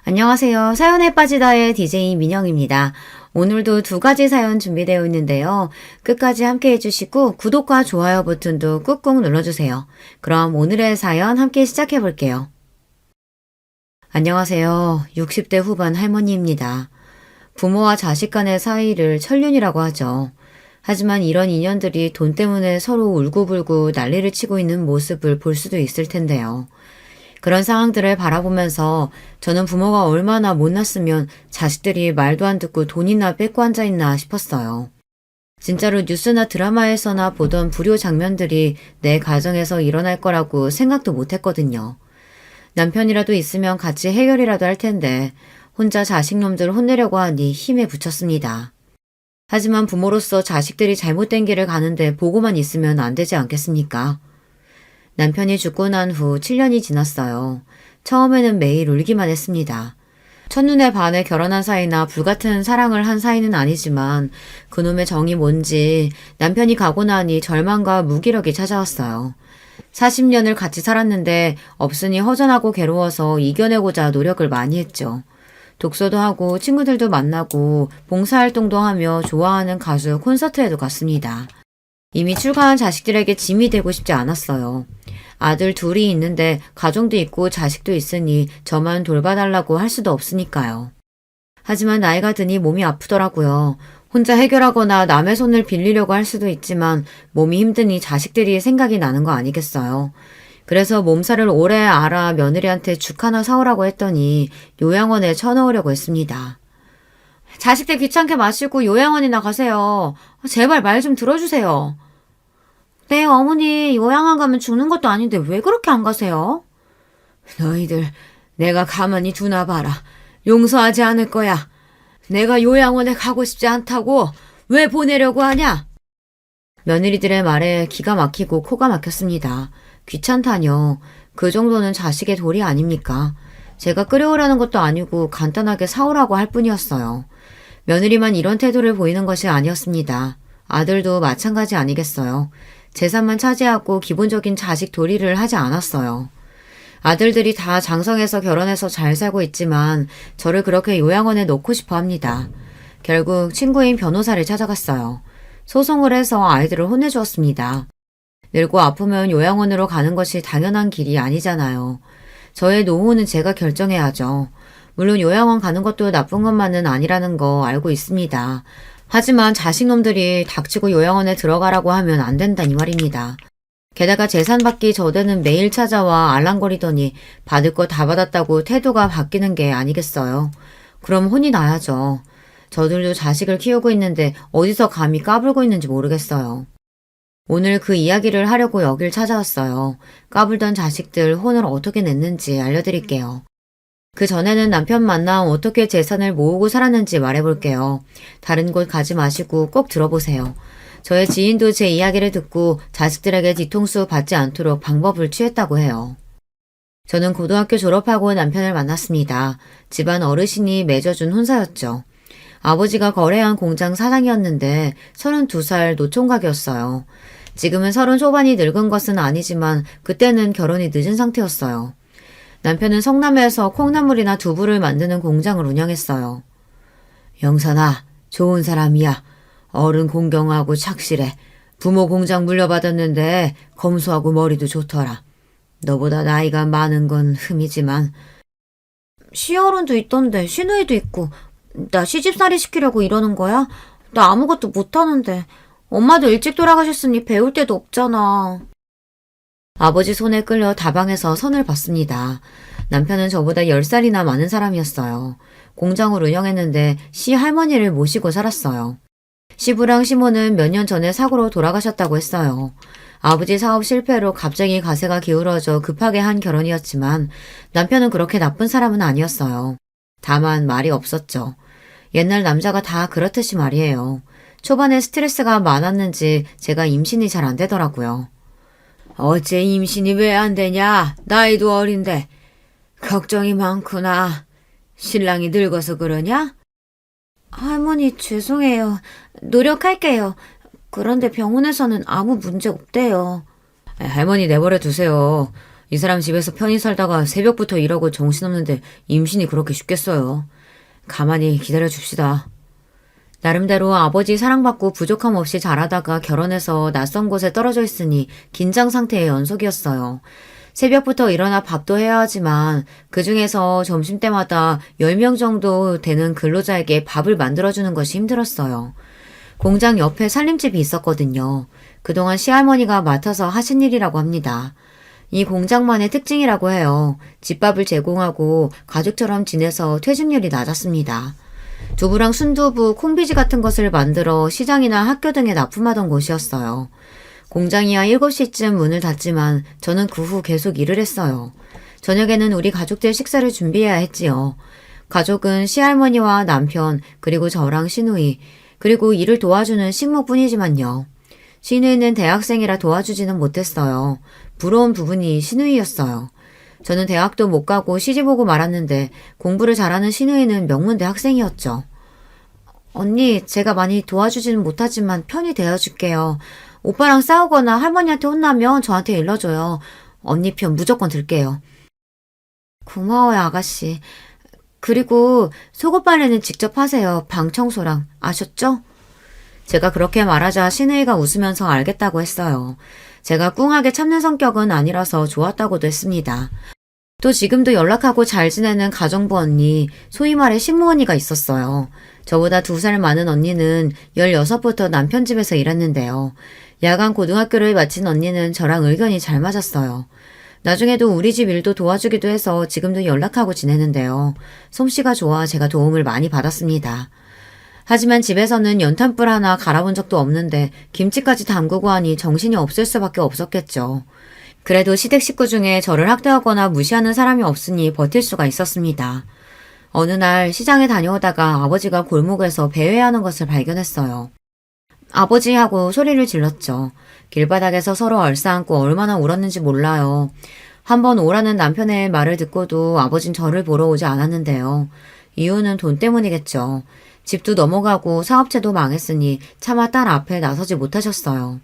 안녕하세요. 사연에 빠지다의 DJ 민영입니다. 오늘도 두 가지 사연 준비되어 있는데요. 끝까지 함께 해주시고 구독과 좋아요 버튼도 꾹꾹 눌러주세요. 그럼 오늘의 사연 함께 시작해 볼게요. 안녕하세요. 60대 후반 할머니입니다. 부모와 자식 간의 사이를 천륜이라고 하죠. 하지만 이런 인연들이 돈 때문에 서로 울고불고 난리를 치고 있는 모습을 볼 수도 있을 텐데요. 그런 상황들을 바라보면서 저는 부모가 얼마나 못났으면 자식들이 말도 안 듣고 돈이나 뺏고 앉아있나 싶었어요. 진짜로 뉴스나 드라마에서나 보던 불효 장면들이 내 가정에서 일어날 거라고 생각도 못했거든요. 남편이라도 있으면 같이 해결이라도 할 텐데 혼자 자식놈들 혼내려고 하니 힘에 부쳤습니다. 하지만 부모로서 자식들이 잘못된 길을 가는데 보고만 있으면 안 되지 않겠습니까? 남편이 죽고 난 후 7년이 지났어요. 처음에는 매일 울기만 했습니다. 첫눈에 반해 결혼한 사이나 불같은 사랑을 한 사이는 아니지만 그놈의 정이 뭔지 남편이 가고 나니 절망과 무기력이 찾아왔어요. 40년을 같이 살았는데 없으니 허전하고 괴로워서 이겨내고자 노력을 많이 했죠. 독서도 하고 친구들도 만나고 봉사활동도 하며 좋아하는 가수 콘서트에도 갔습니다. 이미 출가한 자식들에게 짐이 되고 싶지 않았어요. 아들 둘이 있는데 가정도 있고 자식도 있으니 저만 돌봐달라고 할 수도 없으니까요. 하지만 나이가 드니 몸이 아프더라고요. 혼자 해결하거나 남의 손을 빌리려고 할 수도 있지만 몸이 힘드니 자식들이 생각이 나는 거 아니겠어요. 그래서 몸살을 오래 앓아 며느리한테 죽 하나 사오라고 했더니 요양원에 쳐넣으려고 했습니다. 자식들 귀찮게 마시고 요양원이나 가세요. 제발 말 좀 들어주세요. 네, 어머니 요양원 가면 죽는 것도 아닌데 왜 그렇게 안 가세요? 너희들 내가 가만히 두나 봐라. 용서하지 않을 거야. 내가 요양원에 가고 싶지 않다고 왜 보내려고 하냐? 며느리들의 말에 기가 막히고 코가 막혔습니다. 귀찮다뇨. 그 정도는 자식의 도리 아닙니까? 제가 끓여오라는 것도 아니고 간단하게 사오라고 할 뿐이었어요. 며느리만 이런 태도를 보이는 것이 아니었습니다. 아들도 마찬가지 아니겠어요. 재산만 차지하고 기본적인 자식 도리를 하지 않았어요. 아들들이 다 장성해서 결혼해서 잘 살고 있지만 저를 그렇게 요양원에 놓고 싶어 합니다. 결국 친구인 변호사를 찾아갔어요. 소송을 해서 아이들을 혼내주었습니다. 늙고 아프면 요양원으로 가는 것이 당연한 길이 아니잖아요. 저의 노후는 제가 결정해야죠. 물론 요양원 가는 것도 나쁜 것만은 아니라는 거 알고 있습니다. 하지만 자식놈들이 닥치고 요양원에 들어가라고 하면 안 된다니 말입니다. 게다가 재산 받기 전에는 매일 찾아와 알랑거리더니 받을 거 다 받았다고 태도가 바뀌는 게 아니겠어요. 그럼 혼이 나야죠. 저들도 자식을 키우고 있는데 어디서 감히 까불고 있는지 모르겠어요. 오늘 그 이야기를 하려고 여길 찾아왔어요. 까불던 자식들 혼을 어떻게 냈는지 알려드릴게요. 그 전에는 남편 만나 어떻게 재산을 모으고 살았는지 말해볼게요. 다른 곳 가지 마시고 꼭 들어보세요. 저의 지인도 제 이야기를 듣고 자식들에게 뒤통수 받지 않도록 방법을 취했다고 해요. 저는 고등학교 졸업하고 남편을 만났습니다. 집안 어르신이 맺어준 혼사였죠. 아버지가 거래한 공장 사장이었는데 32살 노총각이었어요. 지금은 30 초반이 늙은 것은 아니지만 그때는 결혼이 늦은 상태였어요. 남편은 성남에서 콩나물이나 두부를 만드는 공장을 운영했어요. 영선아, 좋은 사람이야. 어른 공경하고 착실해. 부모 공장 물려받았는데 검소하고 머리도 좋더라. 너보다 나이가 많은 건 흠이지만. 시어른도 있던데 시누이도 있고. 나 시집살이 시키려고 이러는 거야? 나 아무것도 못하는데. 엄마도 일찍 돌아가셨으니 배울 데도 없잖아. 아버지 손에 끌려 다방에서 선을 봤습니다. 남편은 저보다 10살이나 많은 사람이었어요. 공장을 운영했는데 시할머니를 모시고 살았어요. 시부랑 시모는 몇 년 전에 사고로 돌아가셨다고 했어요. 아버지 사업 실패로 갑자기 가세가 기울어져 급하게 한 결혼이었지만 남편은 그렇게 나쁜 사람은 아니었어요. 다만 말이 없었죠. 옛날 남자가 다 그렇듯이 말이에요. 초반에 스트레스가 많았는지 제가 임신이 잘 안 되더라고요. 어째 임신이 왜 안 되냐? 나이도 어린데. 걱정이 많구나. 신랑이 늙어서 그러냐? 할머니 죄송해요. 노력할게요. 그런데 병원에서는 아무 문제 없대요. 할머니 내버려 두세요. 이 사람 집에서 편히 살다가 새벽부터 일하고 정신없는데 임신이 그렇게 쉽겠어요. 가만히 기다려 줍시다. 나름대로 아버지 사랑받고 부족함 없이 자라다가 결혼해서 낯선 곳에 떨어져 있으니 긴장 상태의 연속이었어요. 새벽부터 일어나 밥도 해야 하지만 그중에서 점심때마다 10명 정도 되는 근로자에게 밥을 만들어주는 것이 힘들었어요. 공장 옆에 살림집이 있었거든요. 그동안 시할머니가 맡아서 하신 일이라고 합니다. 이 공장만의 특징이라고 해요. 집밥을 제공하고 가족처럼 지내서 퇴직률이 낮았습니다. 두부랑 순두부, 콩비지 같은 것을 만들어 시장이나 학교 등에 납품하던 곳이었어요. 공장이야 7시쯤 문을 닫지만 저는 그 후 계속 일을 했어요. 저녁에는 우리 가족들 식사를 준비해야 했지요. 가족은 시할머니와 남편, 그리고 저랑 시누이, 그리고 일을 도와주는 식모뿐이지만요. 시누이는 대학생이라 도와주지는 못했어요. 부러운 부분이 시누이였어요. 저는 대학도 못 가고 시집 오고 말았는데 공부를 잘하는 시누이는 명문대 학생이었죠. 언니, 제가 많이 도와주지는 못하지만 편히 대해줄게요. 오빠랑 싸우거나 할머니한테 혼나면 저한테 일러줘요. 언니 편 무조건 들게요. 고마워요, 아가씨. 그리고 속옷 빨래는 직접 하세요. 방 청소랑. 아셨죠? 제가 그렇게 말하자 시누이가 웃으면서 알겠다고 했어요. 제가 꿍하게 참는 성격은 아니라서 좋았다고도 했습니다. 또 지금도 연락하고 잘 지내는 가정부 언니, 소위 말해 식모 언니가 있었어요. 저보다 2살 많은 언니는 16부터 남편 집에서 일했는데요. 야간 고등학교를 마친 언니는 저랑 의견이 잘 맞았어요. 나중에도 우리 집 일도 도와주기도 해서 지금도 연락하고 지내는데요. 솜씨가 좋아 제가 도움을 많이 받았습니다. 하지만 집에서는 연탄불 하나 갈아본 적도 없는데 김치까지 담그고 하니 정신이 없을 수밖에 없었겠죠. 그래도 시댁 식구 중에 저를 학대하거나 무시하는 사람이 없으니 버틸 수가 있었습니다. 어느 날 시장에 다녀오다가 아버지가 골목에서 배회하는 것을 발견했어요. 아버지 하고 소리를 질렀죠. 길바닥에서 서로 얼싸안고 얼마나 울었는지 몰라요. 한번 오라는 남편의 말을 듣고도 아버진 저를 보러 오지 않았는데요. 이유는 돈 때문이겠죠. 집도 넘어가고 사업체도 망했으니 차마 딸 앞에 나서지 못하셨어요.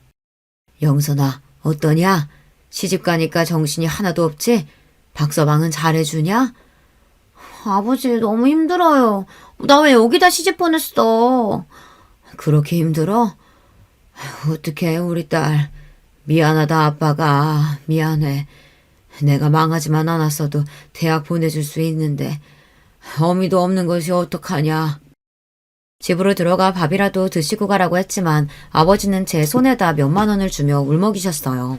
영선아, 어떠냐? 시집 가니까 정신이 하나도 없지? 박서방은 잘해주냐? 아버지, 너무 힘들어요. 나 왜 여기다 시집 보냈어? 그렇게 힘들어? 어떡해, 우리 딸. 미안하다, 아빠가. 미안해. 내가 망하지만 않았어도 대학 보내줄 수 있는데 어미도 없는 것이 어떡하냐. 집으로 들어가 밥이라도 드시고 가라고 했지만 아버지는 제 손에다 몇만 원을 주며 울먹이셨어요.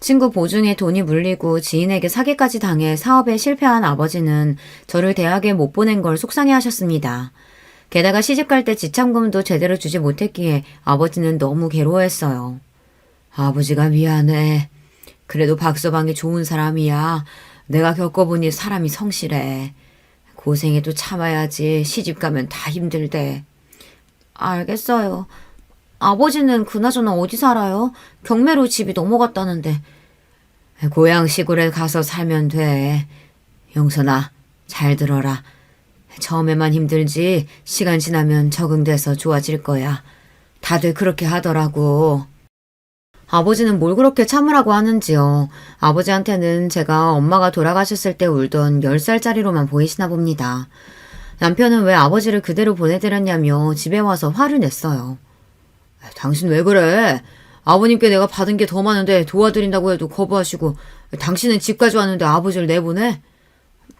친구 보증에 돈이 물리고 지인에게 사기까지 당해 사업에 실패한 아버지는 저를 대학에 못 보낸 걸 속상해하셨습니다. 게다가 시집갈 때 지참금도 제대로 주지 못했기에 아버지는 너무 괴로워했어요. 아버지가 미안해. 그래도 박서방이 좋은 사람이야. 내가 겪어보니 사람이 성실해. 고생해도 참아야지. 시집 가면 다 힘들대. 알겠어요. 아버지는 그나저나 어디 살아요? 경매로 집이 넘어갔다는데. 고향 시골에 가서 살면 돼. 영선아, 잘 들어라. 처음에만 힘들지 시간 지나면 적응돼서 좋아질 거야. 다들 그렇게 하더라고. 아버지는 뭘 그렇게 참으라고 하는지요. 아버지한테는 제가 엄마가 돌아가셨을 때 울던 10살짜리로만 보이시나 봅니다. 남편은 왜 아버지를 그대로 보내드렸냐며 집에 와서 화를 냈어요. 당신 왜 그래? 아버님께 내가 받은 게 더 많은데 도와드린다고 해도 거부하시고 당신은 집까지 왔는데 아버지를 내보내?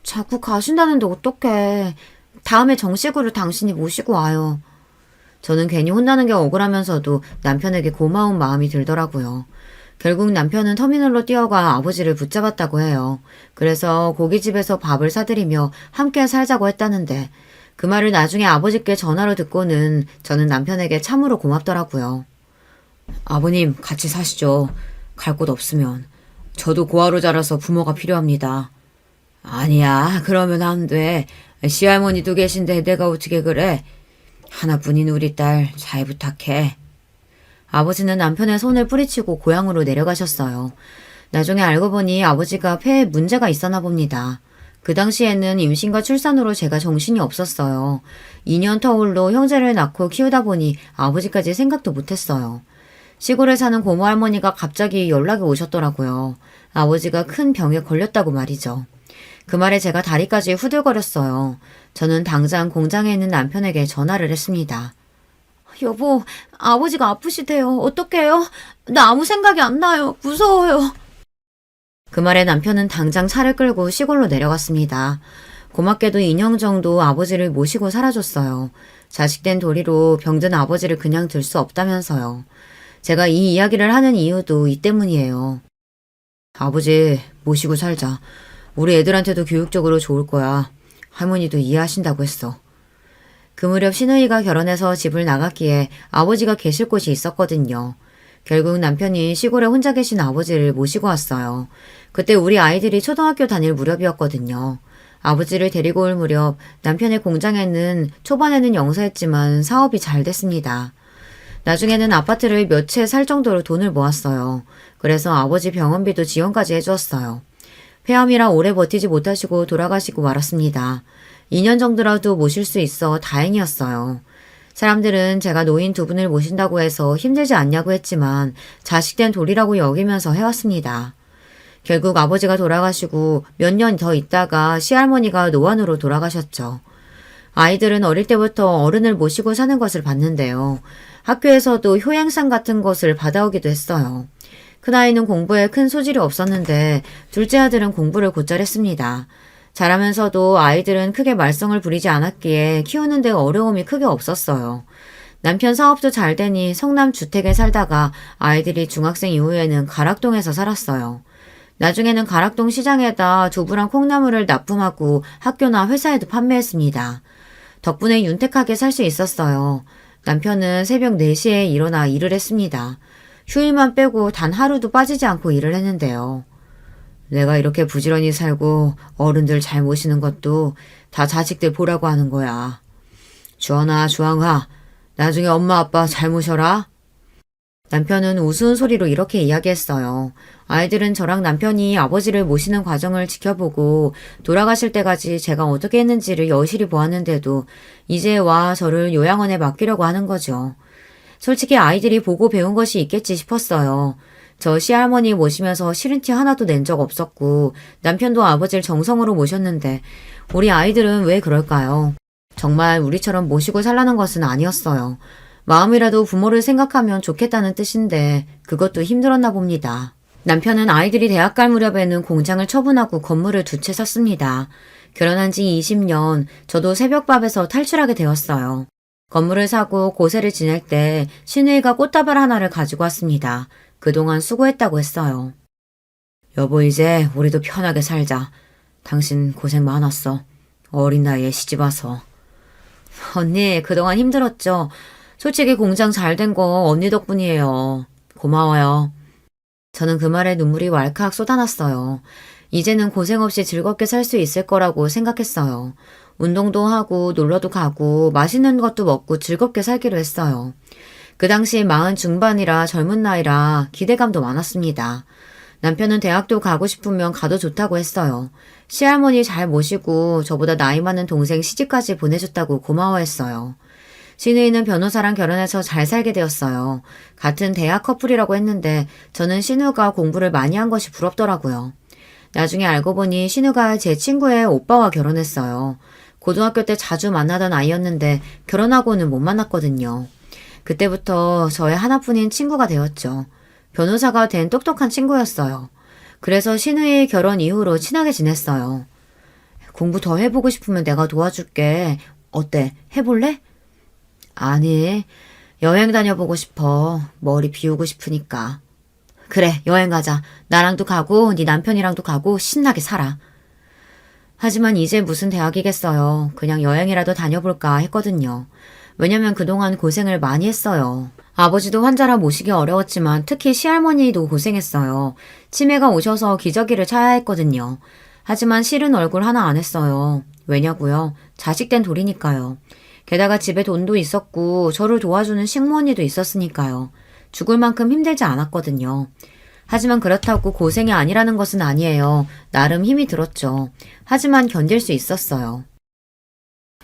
자꾸 가신다는데 어떡해. 다음에 정식으로 당신이 모시고 와요. 저는 괜히 혼나는 게 억울하면서도 남편에게 고마운 마음이 들더라고요. 결국 남편은 터미널로 뛰어가 아버지를 붙잡았다고 해요. 그래서 고깃집에서 밥을 사드리며 함께 살자고 했다는데 그 말을 나중에 아버지께 전화로 듣고는 저는 남편에게 참으로 고맙더라고요. 아버님, 같이 사시죠. 갈 곳 없으면. 저도 고아로 자라서 부모가 필요합니다. 아니야, 그러면 안 돼. 시할머니도 계신데 내가 어떻게 그래? 하나뿐인 우리 딸 잘 부탁해. 아버지는 남편의 손을 뿌리치고 고향으로 내려가셨어요. 나중에 알고 보니 아버지가 폐에 문제가 있었나 봅니다. 그 당시에는 임신과 출산으로 제가 정신이 없었어요. 2년 터울로 형제를 낳고 키우다 보니 아버지까지 생각도 못했어요. 시골에 사는 고모 할머니가 갑자기 연락이 오셨더라고요. 아버지가 큰 병에 걸렸다고 말이죠. 그 말에 제가 다리까지 후들거렸어요. 저는 당장 공장에 있는 남편에게 전화를 했습니다. 여보, 아버지가 아프시대요. 어떡해요? 나 아무 생각이 안 나요. 무서워요. 그 말에 남편은 당장 차를 끌고 시골로 내려갔습니다. 고맙게도 2년 정도 아버지를 모시고 살아줬어요. 자식된 도리로 병든 아버지를 그냥 둘 수 없다면서요. 제가 이 이야기를 하는 이유도 이 때문이에요. 아버지 모시고 살자. 우리 애들한테도 교육적으로 좋을 거야. 할머니도 이해하신다고 했어. 그 무렵 시누이가 결혼해서 집을 나갔기에 아버지가 계실 곳이 있었거든요. 결국 남편이 시골에 혼자 계신 아버지를 모시고 왔어요. 그때 우리 아이들이 초등학교 다닐 무렵이었거든요. 아버지를 데리고 올 무렵 남편의 공장에는 초반에는 영사했지만 사업이 잘 됐습니다. 나중에는 아파트를 몇 채 살 정도로 돈을 모았어요. 그래서 아버지 병원비도 지원까지 해주었어요. 폐암이라 오래 버티지 못하시고 돌아가시고 말았습니다. 2년 정도라도 모실 수 있어 다행이었어요. 사람들은 제가 노인 두 분을 모신다고 해서 힘들지 않냐고 했지만 자식된 도리라고 여기면서 해왔습니다. 결국 아버지가 돌아가시고 몇 년 더 있다가 시할머니가 노안으로 돌아가셨죠. 아이들은 어릴 때부터 어른을 모시고 사는 것을 봤는데요. 학교에서도 효행상 같은 것을 받아오기도 했어요. 큰아이는 공부에 큰 소질이 없었는데 둘째 아들은 공부를 곧잘 했습니다. 자라면서도 아이들은 크게 말썽을 부리지 않았기에 키우는 데 어려움이 크게 없었어요. 남편 사업도 잘 되니 성남 주택에 살다가 아이들이 중학생 이후에는 가락동에서 살았어요. 나중에는 가락동 시장에다 두부랑 콩나물을 납품하고 학교나 회사에도 판매했습니다. 덕분에 윤택하게 살 수 있었어요. 남편은 새벽 4시에 일어나 일을 했습니다. 휴일만 빼고 단 하루도 빠지지 않고 일을 했는데요. 내가 이렇게 부지런히 살고 어른들 잘 모시는 것도 다 자식들 보라고 하는 거야. 주원아, 주황아, 나중에 엄마 아빠 잘 모셔라. 남편은 우스운 소리로 이렇게 이야기했어요. 아이들은 저랑 남편이 아버지를 모시는 과정을 지켜보고 돌아가실 때까지 제가 어떻게 했는지를 여실히 보았는데도 이제 와 저를 요양원에 맡기려고 하는 거죠. 솔직히 아이들이 보고 배운 것이 있겠지 싶었어요. 저 시할머니 모시면서 싫은 티 하나도 낸 적 없었고 남편도 아버지를 정성으로 모셨는데 우리 아이들은 왜 그럴까요? 정말 우리처럼 모시고 살라는 것은 아니었어요. 마음이라도 부모를 생각하면 좋겠다는 뜻인데 그것도 힘들었나 봅니다. 남편은 아이들이 대학 갈 무렵에는 공장을 처분하고 건물을 두 채 샀습니다. 결혼한 지 20년, 저도 새벽밥에서 탈출하게 되었어요. 건물을 사고 고세를 지낼 때 시누이가 꽃다발 하나를 가지고 왔습니다. 그동안 수고했다고 했어요. 여보 이제 우리도 편하게 살자. 당신 고생 많았어. 어린 나이에 시집 와서. 언니 그동안 힘들었죠. 솔직히 공장 잘 된 거 언니 덕분이에요. 고마워요. 저는 그 말에 눈물이 왈칵 쏟아났어요. 이제는 고생 없이 즐겁게 살 수 있을 거라고 생각했어요. 운동도 하고 놀러도 가고 맛있는 것도 먹고 즐겁게 살기로 했어요. 그 당시 40 중반이라 젊은 나이라 기대감도 많았습니다. 남편은 대학도 가고 싶으면 가도 좋다고 했어요. 시할머니 잘 모시고 저보다 나이 많은 동생 시집까지 보내줬다고 고마워했어요. 시누이는 변호사랑 결혼해서 잘 살게 되었어요. 같은 대학 커플이라고 했는데 저는 신우가 공부를 많이 한 것이 부럽더라고요. 나중에 알고 보니 신우가 제 친구의 오빠와 결혼했어요. 고등학교 때 자주 만나던 아이였는데 결혼하고는 못 만났거든요. 그때부터 저의 하나뿐인 친구가 되었죠. 변호사가 된 똑똑한 친구였어요. 그래서 신우의 결혼 이후로 친하게 지냈어요. 공부 더 해보고 싶으면 내가 도와줄게. 어때? 해볼래? 아니, 여행 다녀보고 싶어. 머리 비우고 싶으니까. 그래, 여행 가자. 나랑도 가고 네 남편이랑도 가고 신나게 살아. 하지만 이제 무슨 대학이겠어요. 그냥 여행이라도 다녀볼까 했거든요. 왜냐면 그동안 고생을 많이 했어요. 아버지도 환자라 모시기 어려웠지만 특히 시할머니도 고생했어요. 치매가 오셔서 기저귀를 차야 했거든요. 하지만 싫은 얼굴 하나 안 했어요. 왜냐고요? 자식된 돌이니까요. 게다가 집에 돈도 있었고 저를 도와주는 식모언니도 있었으니까요. 죽을 만큼 힘들지 않았거든요. 하지만 그렇다고 고생이 아니라는 것은 아니에요. 나름 힘이 들었죠. 하지만 견딜 수 있었어요.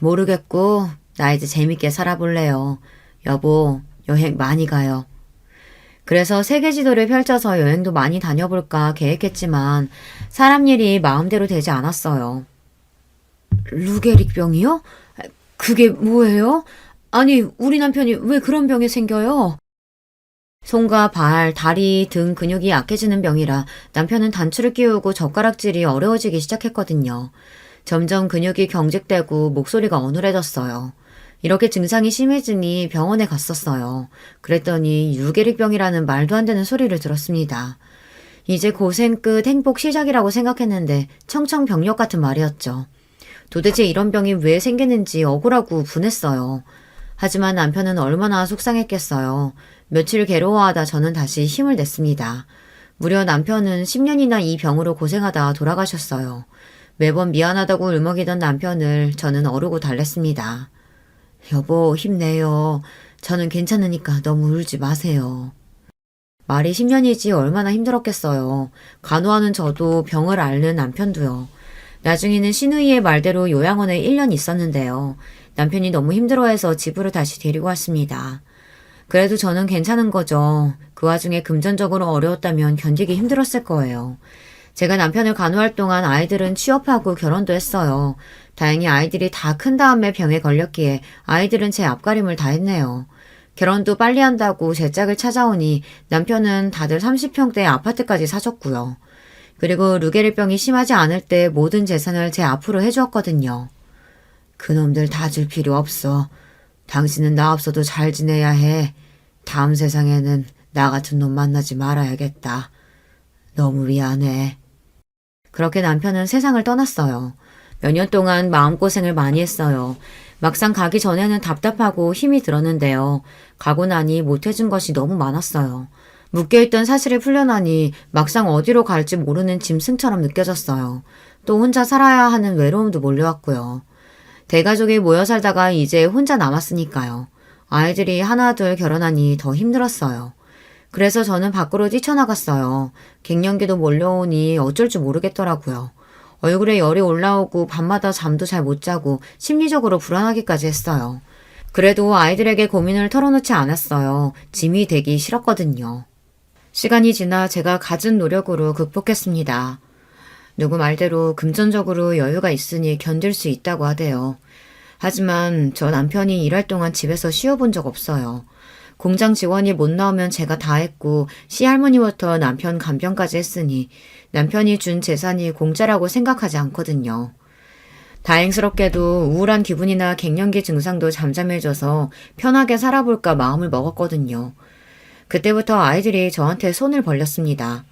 모르겠고 나 이제 재밌게 살아볼래요. 여보, 여행 많이 가요. 그래서 세계 지도를 펼쳐서 여행도 많이 다녀볼까 계획했지만 사람 일이 마음대로 되지 않았어요. 루게릭병이요? 그게 뭐예요? 아니, 우리 남편이 왜 그런 병이 생겨요? 손과 발, 다리 등 근육이 약해지는 병이라 남편은 단추를 끼우고 젓가락질이 어려워지기 시작했거든요. 점점 근육이 경직되고 목소리가 어눌해졌어요. 이렇게 증상이 심해지니 병원에 갔었어요. 그랬더니 유게릭병이라는 말도 안 되는 소리를 들었습니다. 이제 고생 끝 행복 시작이라고 생각했는데 청천벽력 같은 말이었죠. 도대체 이런 병이 왜 생기는지 억울하고 분했어요. 하지만 남편은 얼마나 속상했겠어요. 며칠 괴로워하다 저는 다시 힘을 냈습니다. 무려 남편은 10년이나 이 병으로 고생하다 돌아가셨어요. 매번 미안하다고 울먹이던 남편을 저는 어르고 달랬습니다. 여보, 힘내요. 저는 괜찮으니까 너무 울지 마세요. 말이 10년이지 얼마나 힘들었겠어요. 간호하는 저도 병을 앓는 남편도요. 나중에는 시누이의 말대로 요양원에 1년 있었는데요. 남편이 너무 힘들어해서 집으로 다시 데리고 왔습니다. 그래도 저는 괜찮은 거죠. 그 와중에 금전적으로 어려웠다면 견디기 힘들었을 거예요. 제가 남편을 간호할 동안 아이들은 취업하고 결혼도 했어요. 다행히 아이들이 다 큰 다음에 병에 걸렸기에 아이들은 제 앞가림을 다 했네요. 결혼도 빨리 한다고 제 짝을 찾아오니 남편은 다들 30평대 아파트까지 사줬고요. 그리고 루게릭병이 심하지 않을 때 모든 재산을 제 앞으로 해주었거든요. 그놈들 다 줄 필요 없어. 당신은 나 없어도 잘 지내야 해. 다음 세상에는 나 같은 놈 만나지 말아야겠다. 너무 미안해. 그렇게 남편은 세상을 떠났어요. 몇 년 동안 마음고생을 많이 했어요. 막상 가기 전에는 답답하고 힘이 들었는데요. 가고 나니 못해준 것이 너무 많았어요. 묶여있던 사실을 풀려나니 막상 어디로 갈지 모르는 짐승처럼 느껴졌어요. 또 혼자 살아야 하는 외로움도 몰려왔고요. 대가족이 모여 살다가 이제 혼자 남았으니까요. 아이들이 하나 둘 결혼하니 더 힘들었어요. 그래서 저는 밖으로 뛰쳐나갔어요. 갱년기도 몰려오니 어쩔 줄 모르겠더라고요. 얼굴에 열이 올라오고 밤마다 잠도 잘 못 자고 심리적으로 불안하기까지 했어요. 그래도 아이들에게 고민을 털어놓지 않았어요. 짐이 되기 싫었거든요. 시간이 지나 제가 갖은 노력으로 극복했습니다. 누구 말대로 금전적으로 여유가 있으니 견딜 수 있다고 하대요. 하지만 저 남편이 일할 동안 집에서 쉬어본 적 없어요. 공장 지원이 못 나오면 제가 다 했고 시할머니부터 남편 간병까지 했으니 남편이 준 재산이 공짜라고 생각하지 않거든요. 다행스럽게도 우울한 기분이나 갱년기 증상도 잠잠해져서 편하게 살아볼까 마음을 먹었거든요. 그때부터 아이들이 저한테 손을 벌렸습니다.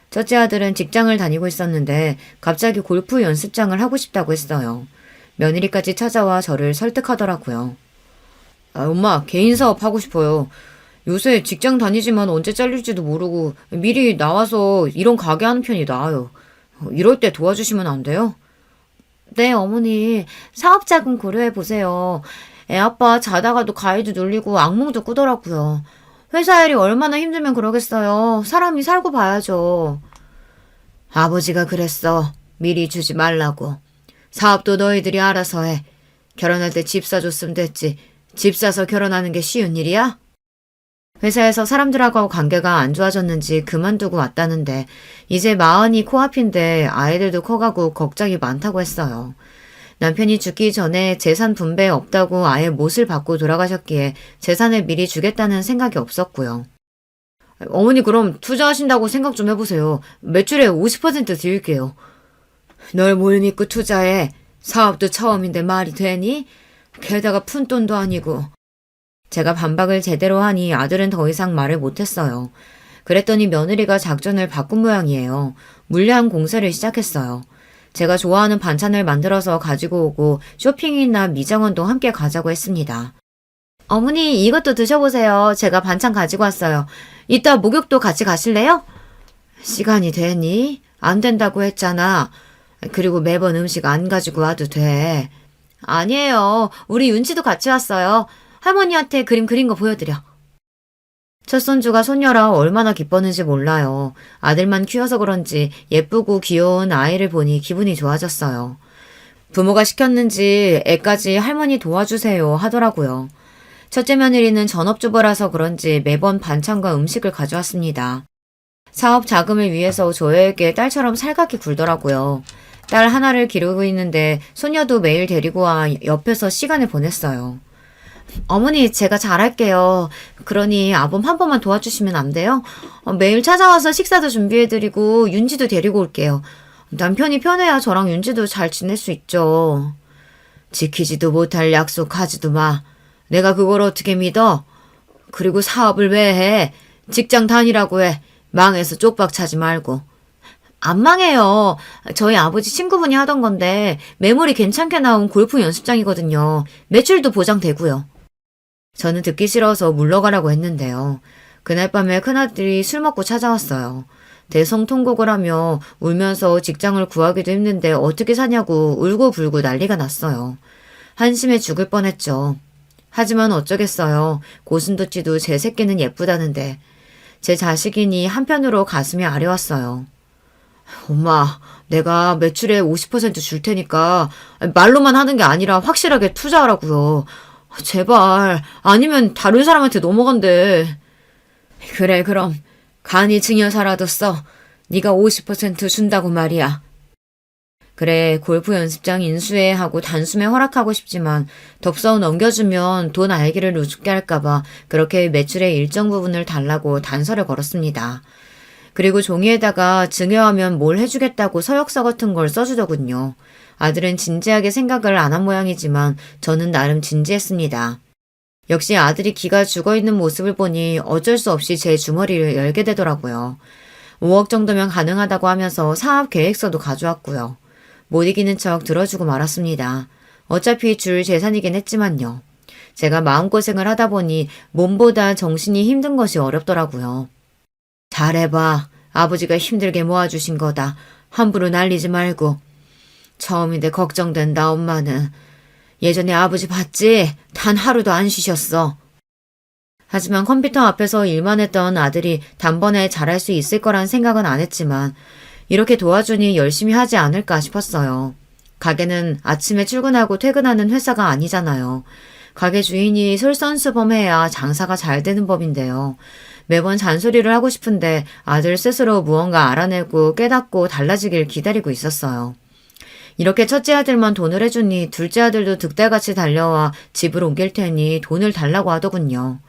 첫째 아들은 직장을 다니고 있었는데 갑자기 골프 연습장을 하고 싶다고 했어요. 며느리까지 찾아와 저를 설득하더라고요. 엄마, 개인 사업 하고 싶어요. 요새 직장 다니지만 언제 잘릴지도 모르고 미리 나와서 이런 가게 하는 편이 나아요. 이럴 때 도와주시면 안 돼요? 네, 어머니. 사업 자금 고려해 보세요. 애 아빠 자다가도 가위도 눌리고 악몽도 꾸더라고요. 회사 일이 얼마나 힘들면 그러겠어요. 사람이 살고 봐야죠. 아버지가 그랬어. 미리 주지 말라고. 사업도 너희들이 알아서 해. 결혼할 때 집 사줬으면 됐지. 집 사서 결혼하는 게 쉬운 일이야? 회사에서 사람들하고 관계가 안 좋아졌는지 그만두고 왔다는데 이제 마흔이 코앞인데 아이들도 커가고 걱정이 많다고 했어요. 남편이 죽기 전에 재산 분배 없다고 아예 못을 받고 돌아가셨기에 재산을 미리 주겠다는 생각이 없었고요. 어머니 그럼 투자하신다고 생각 좀 해보세요. 매출에 50% 드릴게요. 널 뭘 믿고 투자해. 사업도 처음인데 말이 되니? 게다가 푼돈도 아니고. 제가 반박을 제대로 하니 아들은 더 이상 말을 못했어요. 그랬더니 며느리가 작전을 바꾼 모양이에요. 물량 공세를 시작했어요. 제가 좋아하는 반찬을 만들어서 가지고 오고 쇼핑이나 미장원도 함께 가자고 했습니다. 어머니 이것도 드셔보세요. 제가 반찬 가지고 왔어요. 이따 목욕도 같이 가실래요? 시간이 되니? 안 된다고 했잖아. 그리고 매번 음식 안 가지고 와도 돼. 아니에요. 우리 윤치도 같이 왔어요. 할머니한테 그림 그린 거 보여드려. 첫 손주가 손녀라 얼마나 기뻤는지 몰라요. 아들만 키워서 그런지 예쁘고 귀여운 아이를 보니 기분이 좋아졌어요. 부모가 시켰는지 애까지 할머니 도와주세요 하더라고요. 첫째 며느리는 전업주부라서 그런지 매번 반찬과 음식을 가져왔습니다. 사업 자금을 위해서 저에게 딸처럼 살갑게 굴더라고요. 딸 하나를 기르고 있는데 소녀도 매일 데리고 와 옆에서 시간을 보냈어요. 어머니, 제가 잘할게요. 그러니 아범 한 번만 도와주시면 안 돼요? 매일 찾아와서 식사도 준비해드리고 윤지도 데리고 올게요. 남편이 편해야 저랑 윤지도 잘 지낼 수 있죠. 지키지도 못할 약속 하지도 마. 내가 그걸 어떻게 믿어? 그리고 사업을 왜 해? 직장 다니라고 해. 망해서 쪽박 차지 말고. 안 망해요. 저희 아버지 친구분이 하던 건데 매물이 괜찮게 나온 골프 연습장이거든요. 매출도 보장되고요. 저는 듣기 싫어서 물러가라고 했는데요. 그날 밤에 큰아들이 술 먹고 찾아왔어요. 대성통곡을 하며 울면서 직장을 구하기도 힘든데 어떻게 사냐고 울고불고 난리가 났어요. 한심해 죽을 뻔했죠. 하지만 어쩌겠어요. 고슴도치도 제 새끼는 예쁘다는데. 제 자식이니 한편으로 가슴이 아려왔어요. 엄마, 내가 매출의 50% 줄 테니까 말로만 하는 게 아니라 확실하게 투자하라고요. 제발, 아니면 다른 사람한테 넘어간대. 그래, 그럼 간이 증여사라도 써. 네가 50% 준다고 말이야. 그래, 골프 연습장 인수해 하고 단숨에 허락하고 싶지만 덥석 넘겨주면 돈 알기를 우습게 할까봐 그렇게 매출의 일정 부분을 달라고 단서를 걸었습니다. 그리고 종이에다가 증여하면 뭘 해주겠다고 서약서 같은 걸 써주더군요. 아들은 진지하게 생각을 안 한 모양이지만 저는 나름 진지했습니다. 역시 아들이 기가 죽어있는 모습을 보니 어쩔 수 없이 제 주머니를 열게 되더라고요. 5억 정도면 가능하다고 하면서 사업 계획서도 가져왔고요. 못 이기는 척 들어주고 말았습니다. 어차피 줄 재산이긴 했지만요. 제가 마음고생을 하다 보니 몸보다 정신이 힘든 것이 어렵더라고요. 잘해봐. 아버지가 힘들게 모아주신 거다. 함부로 날리지 말고. 처음인데 걱정된다, 엄마는. 예전에 아버지 봤지? 단 하루도 안 쉬셨어. 하지만 컴퓨터 앞에서 일만 했던 아들이 단번에 잘할 수 있을 거란 생각은 안 했지만 이렇게 도와주니 열심히 하지 않을까 싶었어요. 가게는 아침에 출근하고 퇴근하는 회사가 아니잖아요. 가게 주인이 솔선수범해야 장사가 잘 되는 법인데요. 매번 잔소리를 하고 싶은데 아들 스스로 무언가 알아내고 깨닫고 달라지길 기다리고 있었어요. 이렇게 첫째 아들만 돈을 해주니 둘째 아들도 득달같이 달려와 집을 옮길 테니 돈을 달라고 하더군요.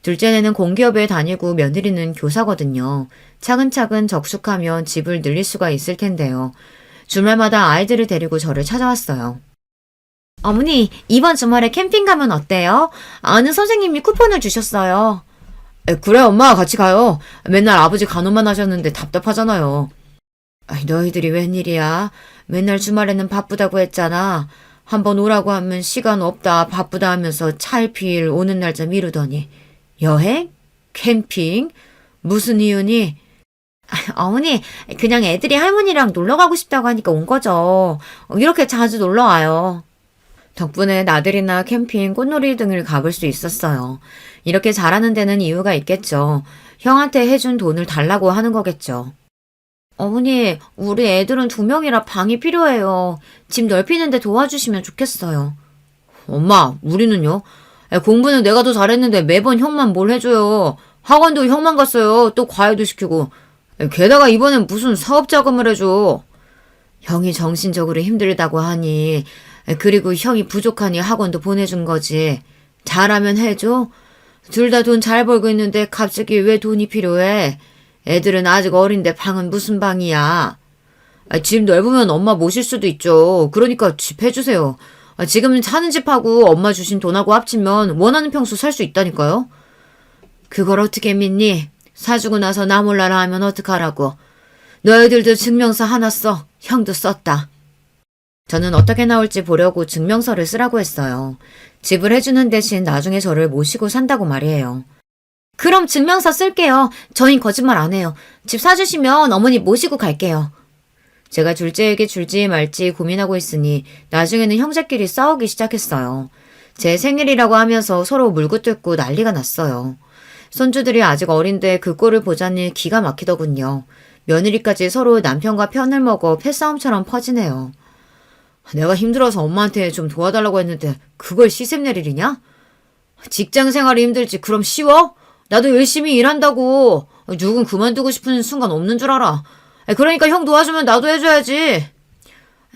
둘째는 공기업에 다니고 며느리는 교사거든요. 차근차근 적숙하면 집을 늘릴 수가 있을 텐데요. 주말마다 아이들을 데리고 저를 찾아왔어요. 어머니, 이번 주말에 캠핑 가면 어때요? 아는 선생님이 쿠폰을 주셨어요. 그래, 엄마 같이 가요. 맨날 아버지 간호만 하셨는데 답답하잖아요. 너희들이 웬일이야? 맨날 주말에는 바쁘다고 했잖아. 한번 오라고 하면 시간 없다 바쁘다 하면서 차일피일 오는 날짜 미루더니. 여행? 캠핑? 무슨 이유니? 어머니, 그냥 애들이 할머니랑 놀러 가고 싶다고 하니까 온 거죠. 이렇게 자주 놀러 와요. 덕분에 나들이나 캠핑, 꽃놀이 등을 가볼 수 있었어요. 이렇게 잘하는 데는 이유가 있겠죠. 형한테 해준 돈을 달라고 하는 거겠죠. 어머니, 우리 애들은 2명이라 방이 필요해요. 집 넓히는데 도와주시면 좋겠어요. 엄마, 우리는요? 공부는 내가 더 잘했는데 매번 형만 뭘 해줘요. 학원도 형만 갔어요. 또 과외도 시키고. 게다가 이번엔 무슨 사업 자금을 해줘. 형이 정신적으로 힘들다고 하니, 그리고 형이 부족하니 학원도 보내준 거지. 잘하면 해줘? 둘 다 돈 잘 벌고 있는데 갑자기 왜 돈이 필요해? 애들은 아직 어린데 방은 무슨 방이야? 집 넓으면 엄마 모실 수도 있죠. 그러니까 집 해주세요. 지금 사는 집하고 엄마 주신 돈하고 합치면 원하는 평수 살 수 있다니까요. 그걸 어떻게 믿니? 사주고 나서 나 몰라라 하면 어떡하라고. 너희들도 증명서 하나 써. 형도 썼다. 저는 어떻게 나올지 보려고 증명서를 쓰라고 했어요. 집을 해주는 대신 나중에 저를 모시고 산다고 말이에요. 그럼 증명서 쓸게요. 저희 거짓말 안 해요. 집 사주시면 어머니 모시고 갈게요. 제가 둘째에게 줄지 말지 고민하고 있으니 나중에는 형제끼리 싸우기 시작했어요. 제 생일이라고 하면서 서로 물고 뜯고 난리가 났어요. 손주들이 아직 어린데 그 꼴을 보자니 기가 막히더군요. 며느리까지 서로 남편과 편을 먹어 패싸움처럼 퍼지네요. 내가 힘들어서 엄마한테 좀 도와달라고 했는데 그걸 시샘 내리냐? 직장 생활이 힘들지 그럼 쉬워? 나도 열심히 일한다고. 누군 그만두고 싶은 순간 없는 줄 알아. 그러니까 형 도와주면 나도 해줘야지.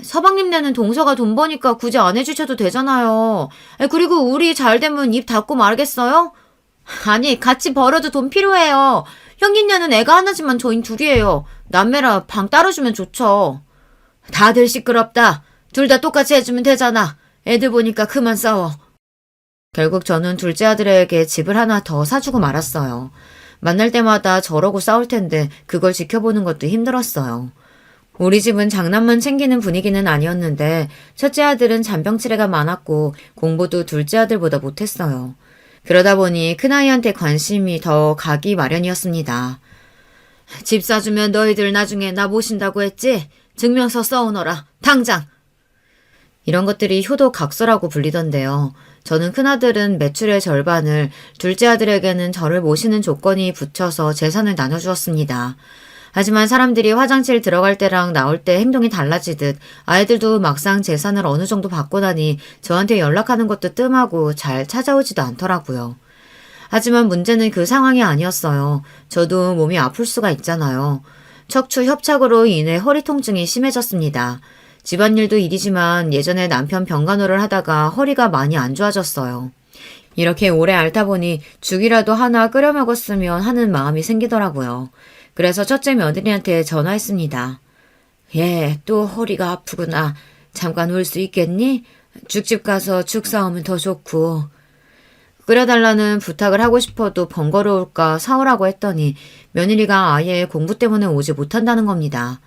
서방님네는 동서가 돈 버니까 굳이 안 해주셔도 되잖아요. 그리고 우리 잘 되면 입 닫고 말겠어요? 아니 같이 벌어도 돈 필요해요. 형님네는 애가 하나지만 저희 둘이에요. 남매라 방 따로 주면 좋죠. 다들 시끄럽다. 둘 다 똑같이 해주면 되잖아. 애들 보니까 그만 싸워. 결국 저는 둘째 아들에게 집을 하나 더 사주고 말았어요. 만날 때마다 저러고 싸울 텐데 그걸 지켜보는 것도 힘들었어요. 우리 집은 장난만 챙기는 분위기는 아니었는데 첫째 아들은 잔병치레가 많았고 공부도 둘째 아들보다 못했어요. 그러다 보니 큰아이한테 관심이 더 가기 마련이었습니다. 집 사주면 너희들 나중에 나 모신다고 했지? 증명서 써오너라. 당장! 이런 것들이 효도각서라고 불리던데요. 저는 큰아들은 매출의 절반을, 둘째 아들에게는 저를 모시는 조건이 붙여서 재산을 나눠주었습니다. 하지만 사람들이 화장실 들어갈 때랑 나올 때 행동이 달라지듯 아이들도 막상 재산을 어느 정도 받고 나니 저한테 연락하는 것도 뜸하고 잘 찾아오지도 않더라고요. 하지만 문제는 그 상황이 아니었어요. 저도 몸이 아플 수가 있잖아요. 척추 협착으로 인해 허리 통증이 심해졌습니다. 집안일도 일이지만 예전에 남편 병간호를 하다가 허리가 많이 안 좋아졌어요. 이렇게 오래 앓다 보니 죽이라도 하나 끓여 먹었으면 하는 마음이 생기더라고요. 그래서 첫째 며느리한테 전화했습니다. 예, 또 허리가 아프구나. 잠깐 올 수 있겠니? 죽집 가서 죽 사오면 더 좋고. 끓여달라는 부탁을 하고 싶어도 번거로울까 사오라고 했더니 며느리가 아예 공부 때문에 오지 못한다는 겁니다.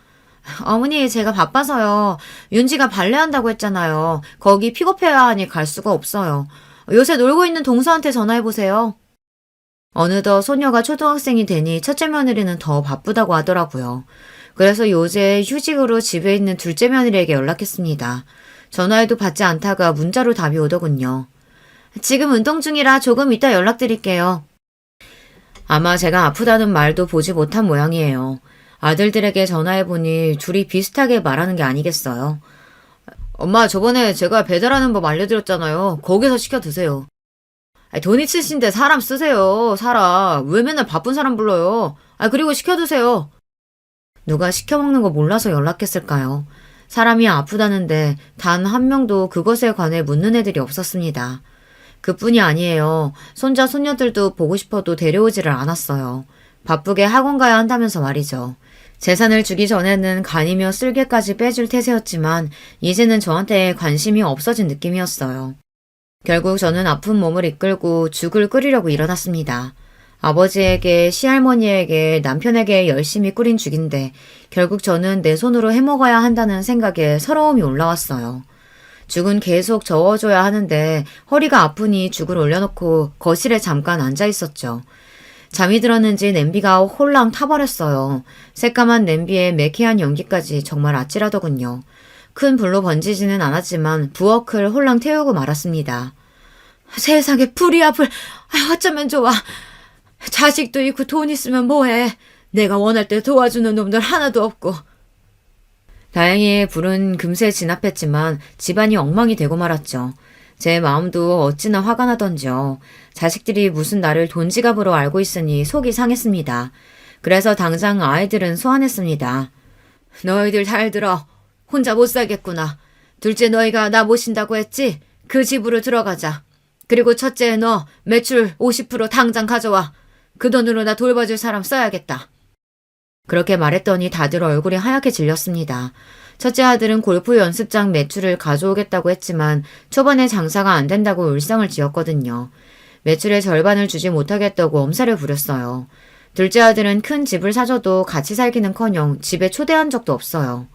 어머니, 제가 바빠서요. 윤지가 발레한다고 했잖아요. 거기 픽업해야 하니 갈 수가 없어요. 요새 놀고 있는 동서한테 전화해보세요. 어느덧 소녀가 초등학생이 되니 첫째 며느리는 더 바쁘다고 하더라고요. 그래서 요새 휴직으로 집에 있는 둘째 며느리에게 연락했습니다. 전화해도 받지 않다가 문자로 답이 오더군요. 지금 운동 중이라 조금 이따 연락드릴게요. 아마 제가 아프다는 말도 보지 못한 모양이에요. 아들들에게 전화해보니 둘이 비슷하게 말하는 게 아니겠어요. 엄마, 저번에 제가 배달하는 법 알려드렸잖아요. 거기서 시켜 드세요. 돈 있으신데 사람 쓰세요. 사람. 왜 맨날 바쁜 사람 불러요? 그리고 시켜 드세요. 누가 시켜 먹는 거 몰라서 연락했을까요? 사람이 아프다는데 단 한 명도 그것에 관해 묻는 애들이 없었습니다. 그뿐이 아니에요. 손자 손녀들도 보고 싶어도 데려오지를 않았어요. 바쁘게 학원 가야 한다면서 말이죠. 재산을 주기 전에는 간이며 쓸개까지 빼줄 태세였지만 이제는 저한테 관심이 없어진 느낌이었어요. 결국 저는 아픈 몸을 이끌고 죽을 끓이려고 일어났습니다. 아버지에게, 시할머니에게, 남편에게 열심히 끓인 죽인데 결국 저는 내 손으로 해먹어야 한다는 생각에 서러움이 올라왔어요. 죽은 계속 저어줘야 하는데 허리가 아프니 죽을 올려놓고 거실에 잠깐 앉아 있었죠. 잠이 들었는지 냄비가 홀랑 타버렸어요. 새까만 냄비에 매캐한 연기까지 정말 아찔하더군요. 큰 불로 번지지는 않았지만 부엌을 홀랑 태우고 말았습니다. 세상에 불이 앞을 어쩌면 좋아. 자식도 있고 돈 있으면 뭐해. 내가 원할 때 도와주는 놈들 하나도 없고. 다행히 불은 금세 진압했지만 집안이 엉망이 되고 말았죠. 제 마음도 어찌나 화가 나던지요. 자식들이 무슨 나를 돈지갑으로 알고 있으니 속이 상했습니다. 그래서 당장 아이들은 소환했습니다. 너희들 잘 들어. 혼자 못 살겠구나. 둘째 너희가 나 모신다고 했지? 그 집으로 들어가자. 그리고 첫째 너 매출 50% 당장 가져와. 그 돈으로 나 돌봐줄 사람 써야겠다. 그렇게 말했더니 다들 얼굴이 하얗게 질렸습니다. 첫째 아들은 골프 연습장 매출을 가져오겠다고 했지만 초반에 장사가 안 된다고 울상을 지었거든요. 매출의 절반을 주지 못하겠다고 엄살을 부렸어요. 둘째 아들은 큰 집을 사줘도 같이 살기는커녕 집에 초대한 적도 없어요.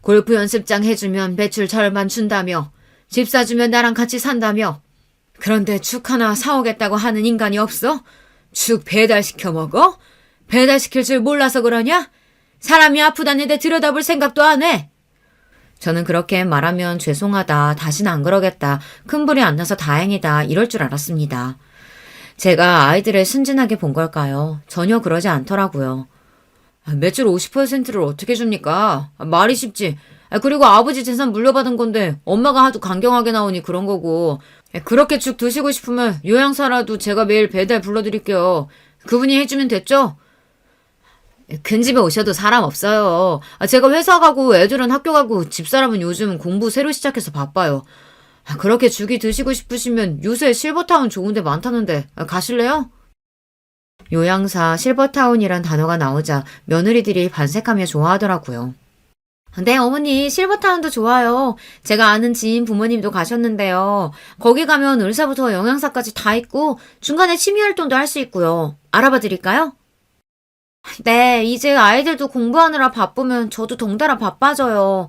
골프 연습장 해주면 매출 절반 준다며. 집 사주면 나랑 같이 산다며. 그런데 죽 하나 사오겠다고 하는 인간이 없어? 죽 배달시켜 먹어? 배달시킬 줄 몰라서 그러냐? 사람이 아프다는데 들여다볼 생각도 안 해. 저는 그렇게 말하면 죄송하다, 다시는 안 그러겠다, 큰 불이 안 나서 다행이다 이럴 줄 알았습니다. 제가 아이들을 순진하게 본 걸까요? 전혀 그러지 않더라고요. 매출 50%를 어떻게 줍니까? 말이 쉽지. 그리고 아버지 재산 물려받은 건데 엄마가 하도 강경하게 나오니 그런 거고. 그렇게 죽 드시고 싶으면 요양사라도 제가 매일 배달 불러드릴게요. 그분이 해주면 됐죠? 큰 집에 오셔도 사람 없어요. 제가 회사 가고 애들은 학교 가고 집사람은 요즘 공부 새로 시작해서 바빠요. 그렇게 죽이 드시고 싶으시면 요새 실버타운 좋은 데 많다는데 가실래요? 요양사 실버타운이란 단어가 나오자 며느리들이 반색하며 좋아하더라고요. 네, 어머니, 실버타운도 좋아요. 제가 아는 지인 부모님도 가셨는데요. 거기 가면 의사부터 영양사까지 다 있고 중간에 취미활동도 할 수 있고요. 알아봐 드릴까요? 네, 이제 아이들도 공부하느라 바쁘면 저도 덩달아 바빠져요.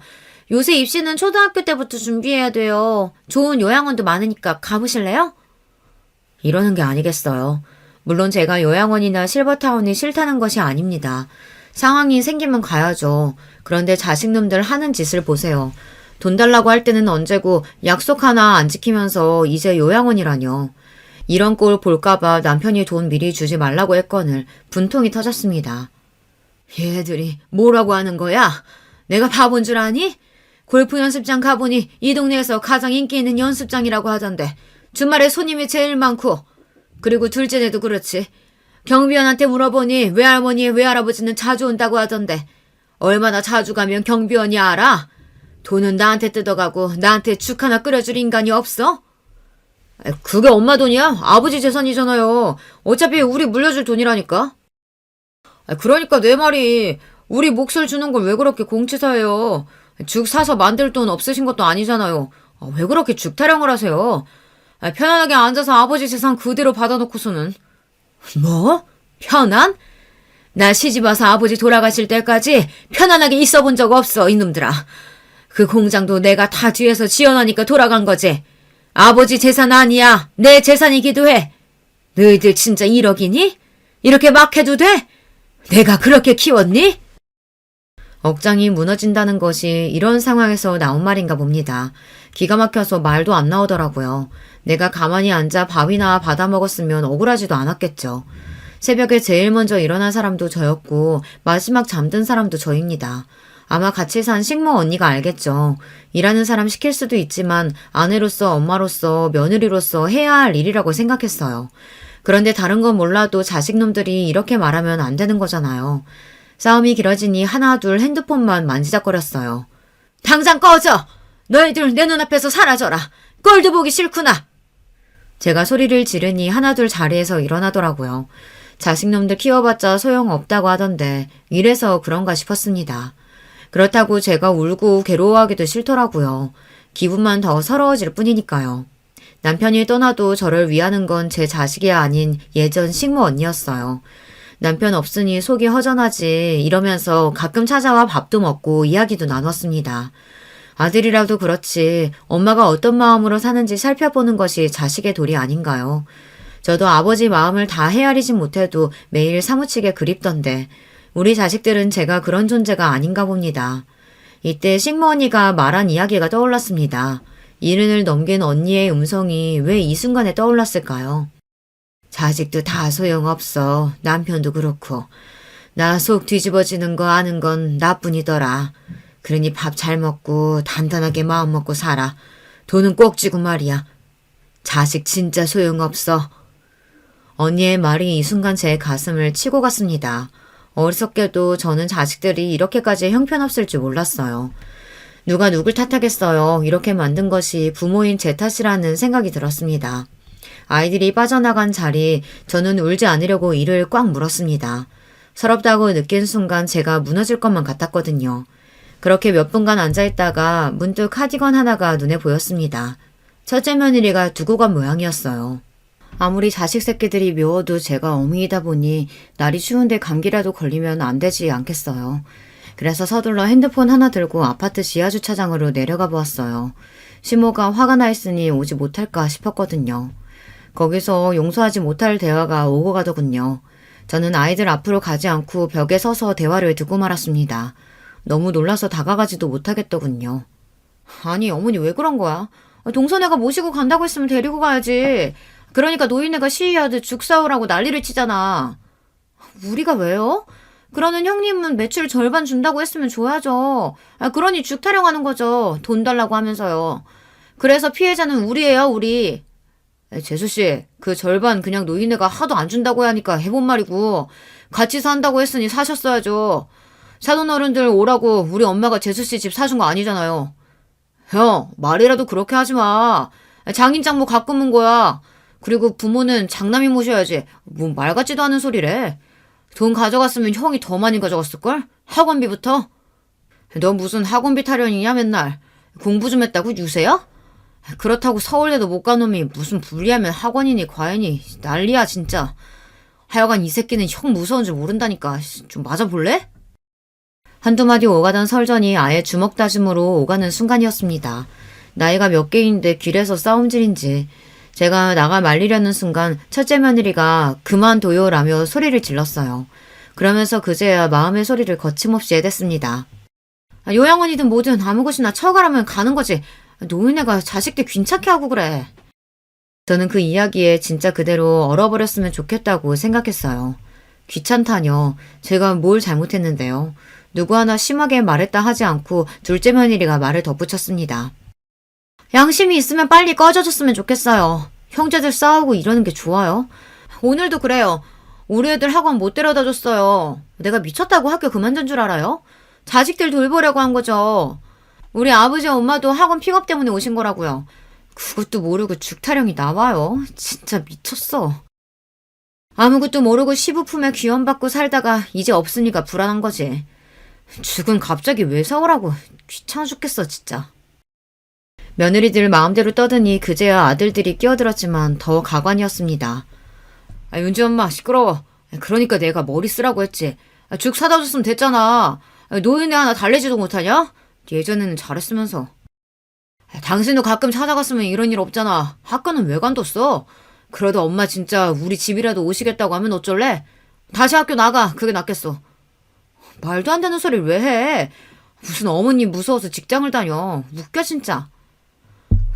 요새 입시는 초등학교 때부터 준비해야 돼요. 좋은 요양원도 많으니까 가보실래요? 이러는 게 아니겠어요. 물론 제가 요양원이나 실버타운이 싫다는 것이 아닙니다. 상황이 생기면 가야죠. 그런데 자식놈들 하는 짓을 보세요. 돈 달라고 할 때는 언제고 약속 하나 안 지키면서 이제 요양원이라뇨. 이런 꼴 볼까봐 남편이 돈 미리 주지 말라고 했거늘 분통이 터졌습니다. 얘들이 뭐라고 하는 거야? 내가 바본 줄 아니? 골프 연습장 가보니 이 동네에서 가장 인기 있는 연습장이라고 하던데 주말에 손님이 제일 많고 그리고 둘째네도 그렇지. 경비원한테 물어보니 외할머니 외할아버지는 자주 온다고 하던데 얼마나 자주 가면 경비원이 알아? 돈은 나한테 뜯어가고 나한테 죽 하나 끓여줄 인간이 없어? 그게 엄마 돈이야? 아버지 재산이잖아요. 어차피 우리 물려줄 돈이라니까. 그러니까 내 말이 우리 몫을 주는 걸 왜 그렇게 공치사해요? 죽 사서 만들 돈 없으신 것도 아니잖아요. 왜 그렇게 죽 타령을 하세요? 편안하게 앉아서 아버지 재산 그대로 받아놓고서는. 뭐? 편안? 나 시집와서 아버지 돌아가실 때까지 편안하게 있어 본 적 없어, 이놈들아. 그 공장도 내가 다 뒤에서 지어놓으니까 돌아간 거지. 아버지 재산 아니야. 내 재산이기도 해. 너희들 진짜 1억이니? 이렇게 막 해도 돼? 내가 그렇게 키웠니? 억장이 무너진다는 것이 이런 상황에서 나온 말인가 봅니다. 기가 막혀서 말도 안 나오더라고요. 내가 가만히 앉아 밥이나 받아 먹었으면 억울하지도 않았겠죠. 새벽에 제일 먼저 일어난 사람도 저였고 마지막 잠든 사람도 저입니다. 아마 같이 산 식모 언니가 알겠죠. 일하는 사람 시킬 수도 있지만 아내로서 엄마로서 며느리로서 해야 할 일이라고 생각했어요. 그런데 다른 건 몰라도 자식놈들이 이렇게 말하면 안 되는 거잖아요. 싸움이 길어지니 하나 둘 핸드폰만 만지작거렸어요. 당장 꺼져! 너희들 내 눈앞에서 사라져라! 꼴도 보기 싫구나! 제가 소리를 지르니 하나 둘 자리에서 일어나더라고요. 자식놈들 키워봤자 소용없다고 하던데 이래서 그런가 싶었습니다. 그렇다고 제가 울고 괴로워하기도 싫더라고요. 기분만 더 서러워질 뿐이니까요. 남편이 떠나도 저를 위하는 건 제 자식이 아닌 예전 식모 언니였어요. 남편 없으니 속이 허전하지 이러면서 가끔 찾아와 밥도 먹고 이야기도 나눴습니다. 아들이라도 그렇지 엄마가 어떤 마음으로 사는지 살펴보는 것이 자식의 도리 아닌가요? 저도 아버지 마음을 다 헤아리진 못해도 매일 사무치게 그립던데 우리 자식들은 제가 그런 존재가 아닌가 봅니다. 이때 식모 언니가 말한 이야기가 떠올랐습니다. 70을 넘긴 언니의 음성이 왜 이 순간에 떠올랐을까요? 자식도 다 소용없어. 남편도 그렇고. 나 속 뒤집어지는 거 아는 건 나뿐이더라. 그러니 밥 잘 먹고 단단하게 마음 먹고 살아. 돈은 꼭 쥐고 말이야. 자식 진짜 소용없어. 언니의 말이 이 순간 제 가슴을 치고 갔습니다. 어리석게도 저는 자식들이 이렇게까지 형편없을 줄 몰랐어요. 누가 누굴 탓하겠어요. 이렇게 만든 것이 부모인 제 탓이라는 생각이 들었습니다. 아이들이 빠져나간 자리 저는 울지 않으려고 이를 꽉 물었습니다. 서럽다고 느낀 순간 제가 무너질 것만 같았거든요. 그렇게 몇 분간 앉아있다가 문득 카디건 하나가 눈에 보였습니다. 첫째 며느리가 두고 간 모양이었어요. 아무리 자식 새끼들이 묘워도 제가 어미이다 보니 날이 추운데 감기라도 걸리면 안 되지 않겠어요. 그래서 서둘러 핸드폰 하나 들고 아파트 지하주차장으로 내려가 보았어요. 시모가 화가 나 있으니 오지 못할까 싶었거든요. 거기서 용서하지 못할 대화가 오고 가더군요. 저는 아이들 앞으로 가지 않고 벽에 서서 대화를 듣고 말았습니다. 너무 놀라서 다가가지도 못하겠더군요. 아니 어머니 왜 그런 거야? 동서네가 모시고 간다고 했으면 데리고 가야지. 그러니까 노인네가 시위하듯 죽 사오라고 난리를 치잖아. 우리가 왜요? 그러는 형님은 매출 절반 준다고 했으면 줘야죠. 그러니 죽 타령하는 거죠. 돈 달라고 하면서요. 그래서 피해자는 우리예요, 우리. 재수씨, 그 절반 그냥 노인네가 하도 안 준다고 하니까 해본 말이고, 같이 산다고 했으니 사셨어야죠. 사돈 어른들 오라고 우리 엄마가 재수씨 집 사준 거 아니잖아요. 형, 말이라도 그렇게 하지 마. 장인 장모 가끔은 거야. 그리고 부모는 장남이 모셔야지. 뭐 말 같지도 않은 소리래. 돈 가져갔으면 형이 더 많이 가져갔을걸? 학원비부터? 너 무슨 학원비 타령이냐 맨날. 공부 좀 했다고 유세야? 그렇다고 서울대도 못 간 놈이 무슨 불리하면 학원이니 과외니 난리야 진짜. 하여간 이 새끼는 형 무서운 줄 모른다니까. 좀 맞아볼래? 한두 마디 오가던 설전이 아예 주먹 다짐으로 오가는 순간이었습니다. 나이가 몇 개인데 길에서 싸움질인지 제가 나가 말리려는 순간 첫째 며느리가 그만둬요라며 소리를 질렀어요. 그러면서 그제야 마음의 소리를 거침없이 해댔습니다. 요양원이든 뭐든 아무 곳이나 처가라면 가는 거지. 노인네가 자식들 귀찮게 하고 그래. 저는 그 이야기에 진짜 그대로 얼어버렸으면 좋겠다고 생각했어요. 귀찮다뇨. 제가 뭘 잘못했는데요. 누구 하나 심하게 말했다 하지 않고 둘째 며느리가 말을 덧붙였습니다. 양심이 있으면 빨리 꺼져줬으면 좋겠어요. 형제들 싸우고 이러는 게 좋아요. 오늘도 그래요. 우리 애들 학원 못 데려다 줬어요. 내가 미쳤다고 학교 그만둔 줄 알아요? 자식들 돌보려고 한 거죠. 우리 아버지 엄마도 학원 픽업 때문에 오신 거라고요. 그것도 모르고 죽타령이 나와요. 진짜 미쳤어. 아무것도 모르고 시부품에 귀염받고 살다가 이제 없으니까 불안한 거지. 죽은 갑자기 왜 사오라고. 귀찮아 죽겠어 진짜. 며느리들 마음대로 떠드니 그제야 아들들이 끼어들었지만 더 가관이었습니다. 윤지 엄마 시끄러워. 그러니까 내가 머리 쓰라고 했지. 죽 사다 줬으면 됐잖아. 노인네 하나 달래지도 못하냐? 예전에는 잘했으면서. 당신도 가끔 찾아갔으면 이런 일 없잖아. 학교는 왜 관뒀어? 그래도 엄마 진짜 우리 집이라도 오시겠다고 하면 어쩔래? 다시 학교 나가. 그게 낫겠어. 말도 안 되는 소리를 왜 해? 무슨 어머님 무서워서 직장을 다녀. 웃겨 진짜.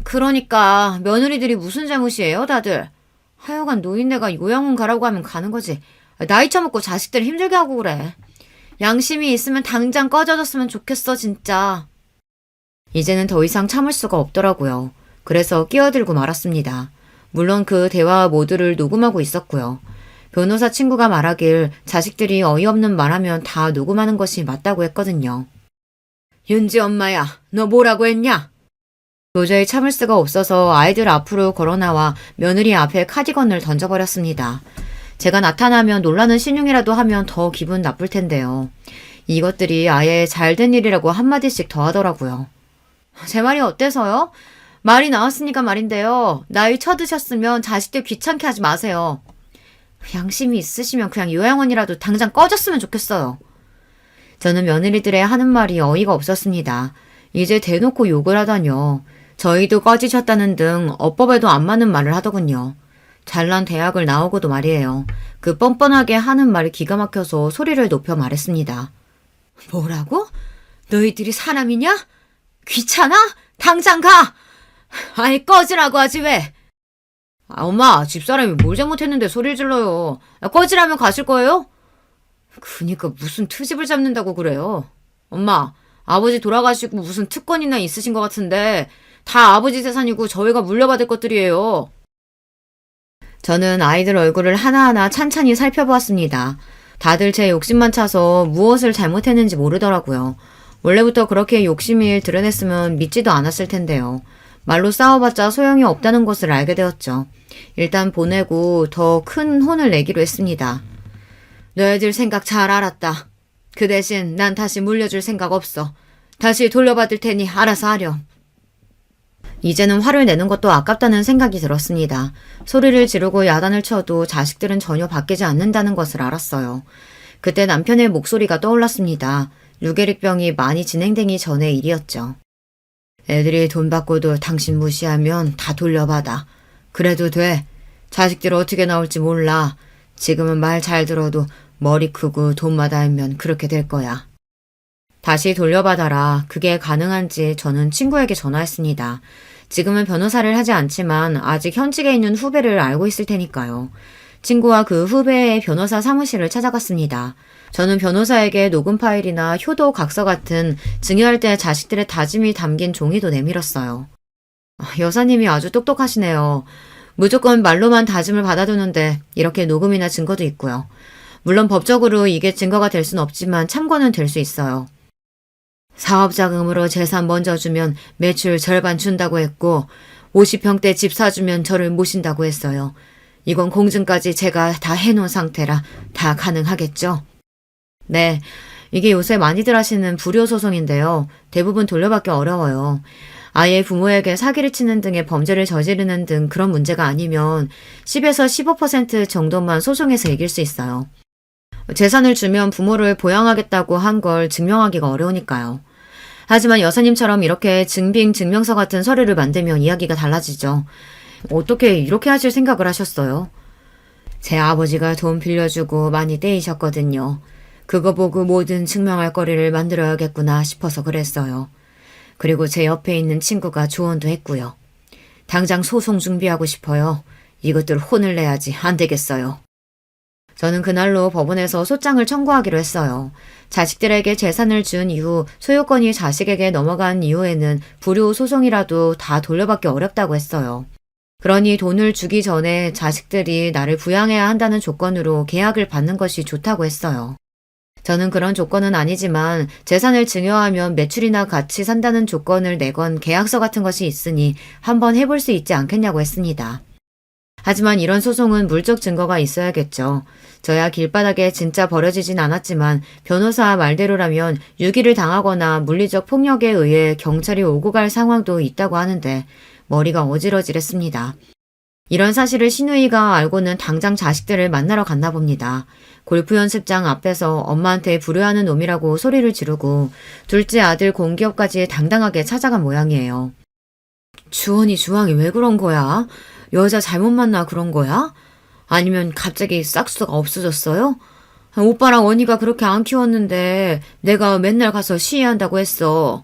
그러니까 며느리들이 무슨 잘못이에요 다들. 하여간 노인네가 요양원 가라고 하면 가는 거지. 나이 처먹고 자식들 힘들게 하고 그래. 양심이 있으면 당장 꺼져줬으면 좋겠어 진짜. 이제는 더 이상 참을 수가 없더라고요. 그래서 끼어들고 말았습니다. 물론 그 대화 모두를 녹음하고 있었고요. 변호사 친구가 말하길 자식들이 어이없는 말하면 다 녹음하는 것이 맞다고 했거든요. 윤지 엄마야, 너 뭐라고 했냐? 도저히 참을 수가 없어서 아이들 앞으로 걸어나와 며느리 앞에 카디건을 던져버렸습니다. 제가 나타나면 놀라는 신용이라도 하면 더 기분 나쁠 텐데요. 이것들이 아예 잘된 일이라고 한마디씩 더 하더라고요. 제 말이 어때서요? 말이 나왔으니까 말인데요. 나이 쳐드셨으면 자식들 귀찮게 하지 마세요. 양심이 있으시면 그냥 요양원이라도 당장 꺼졌으면 좋겠어요. 저는 며느리들의 하는 말이 어이가 없었습니다. 이제 대놓고 욕을 하다뇨. 저희도 꺼지셨다는 등 어법에도 안 맞는 말을 하더군요. 잘난 대학을 나오고도 말이에요. 그 뻔뻔하게 하는 말이 기가 막혀서 소리를 높여 말했습니다. 뭐라고? 너희들이 사람이냐? 귀찮아? 당장 가! 아이 꺼지라고 하지 왜? 엄마 집사람이 뭘 잘못했는데 소리를 질러요. 꺼지라면 가실 거예요? 그니까 무슨 트집을 잡는다고 그래요. 엄마 아버지 돌아가시고 무슨 특권이나 있으신 것 같은데 다 아버지 재산이고 저희가 물려받을 것들이에요. 저는 아이들 얼굴을 하나하나 찬찬히 살펴보았습니다. 다들 제 욕심만 차서 무엇을 잘못했는지 모르더라고요. 원래부터 그렇게 욕심을 드러냈으면 믿지도 않았을 텐데요. 말로 싸워봤자 소용이 없다는 것을 알게 되었죠. 일단 보내고 더 큰 혼을 내기로 했습니다. 너희들 생각 잘 알았다. 그 대신 난 다시 물려줄 생각 없어. 다시 돌려받을 테니 알아서 하렴. 이제는 화를 내는 것도 아깝다는 생각이 들었습니다. 소리를 지르고 야단을 쳐도 자식들은 전혀 바뀌지 않는다는 것을 알았어요. 그때 남편의 목소리가 떠올랐습니다. 루게릭병이 많이 진행되기 전의 일이었죠. 애들이 돈 받고도 당신 무시하면 다 돌려받아. 그래도 돼. 자식들 어떻게 나올지 몰라. 지금은 말 잘 들어도 머리 크고 돈마다 알면 그렇게 될 거야. 다시 돌려받아라. 그게 가능한지 저는 친구에게 전화했습니다. 지금은 변호사를 하지 않지만 아직 현직에 있는 후배를 알고 있을 테니까요. 친구와 그 후배의 변호사 사무실을 찾아갔습니다. 저는 변호사에게 녹음 파일이나 효도 각서 같은 증여할 때 자식들의 다짐이 담긴 종이도 내밀었어요. 여사님이 아주 똑똑하시네요. 무조건 말로만 다짐을 받아두는데 이렇게 녹음이나 증거도 있고요. 물론 법적으로 이게 증거가 될 순 없지만 참고는 될 수 있어요. 사업자금으로 재산 먼저 주면 매출 절반 준다고 했고 50평대 집 사주면 저를 모신다고 했어요. 이건 공증까지 제가 다 해놓은 상태라 다 가능하겠죠? 네, 이게 요새 많이들 하시는 불효소송인데요. 대부분 돌려받기 어려워요. 아예 부모에게 사기를 치는 등의 범죄를 저지르는 등 그런 문제가 아니면 10에서 15% 정도만 소송에서 이길 수 있어요. 재산을 주면 부모를 보양하겠다고 한 걸 증명하기가 어려우니까요. 하지만 여사님처럼 이렇게 증빙 증명서 같은 서류를 만들면 이야기가 달라지죠. 어떻게 이렇게 하실 생각을 하셨어요? 제 아버지가 돈 빌려주고 많이 떼이셨거든요. 그거 보고 뭐든 증명할 거리를 만들어야겠구나 싶어서 그랬어요. 그리고 제 옆에 있는 친구가 조언도 했고요. 당장 소송 준비하고 싶어요. 이것들 혼을 내야지 안 되겠어요. 저는 그날로 법원에서 소장을 청구하기로 했어요. 자식들에게 재산을 준 이후 소유권이 자식에게 넘어간 이후에는 불효 소송이라도 다 돌려받기 어렵다고 했어요. 그러니 돈을 주기 전에 자식들이 나를 부양해야 한다는 조건으로 계약을 받는 것이 좋다고 했어요. 저는 그런 조건은 아니지만 재산을 증여하면 매출이나 같이 산다는 조건을 내건 계약서 같은 것이 있으니 한번 해볼 수 있지 않겠냐고 했습니다. 하지만 이런 소송은 물적 증거가 있어야겠죠. 저야 길바닥에 진짜 버려지진 않았지만 변호사 말대로라면 유기를 당하거나 물리적 폭력에 의해 경찰이 오고 갈 상황도 있다고 하는데 머리가 어지러질했습니다. 이런 사실을 시누이가 알고는 당장 자식들을 만나러 갔나 봅니다. 골프 연습장 앞에서 엄마한테 불효하는 놈이라고 소리를 지르고 둘째 아들 공기업까지 당당하게 찾아간 모양이에요. 주원이 주황이 왜 그런 거야? 여자 잘못 만나 그런 거야? 아니면 갑자기 싹수가 없어졌어요? 오빠랑 언니가 그렇게 안 키웠는데 내가 맨날 가서 시위한다고 했어.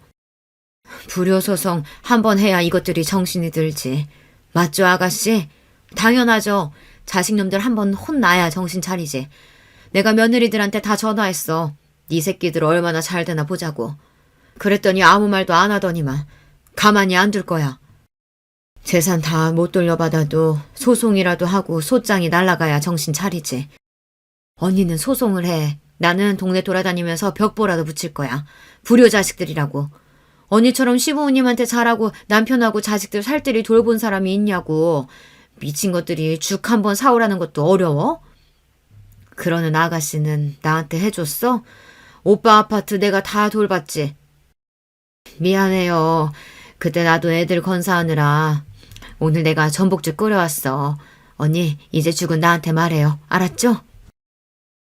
불효소송 한번 해야 이것들이 정신이 들지. 맞죠, 아가씨? 당연하죠. 자식놈들 한번 혼나야 정신 차리지. 내가 며느리들한테 다 전화했어. 네 새끼들 얼마나 잘 되나 보자고. 그랬더니 아무 말도 안 하더니만 가만히 안 둘 거야. 재산 다 못 돌려받아도 소송이라도 하고 소장이 날아가야 정신 차리지. 언니는 소송을 해. 나는 동네 돌아다니면서 벽보라도 붙일 거야. 불효 자식들이라고. 언니처럼 시부모님한테 잘하고 남편하고 자식들 살뜰히 돌본 사람이 있냐고. 미친 것들이 죽 한번 사오라는 것도 어려워? 그러는 아가씨는 나한테 해줬어? 오빠 아파트 내가 다 돌봤지. 미안해요. 그때 나도 애들 건사하느라. 오늘 내가 전복죽 끓여왔어. 언니 이제 죽은 나한테 말해요. 알았죠?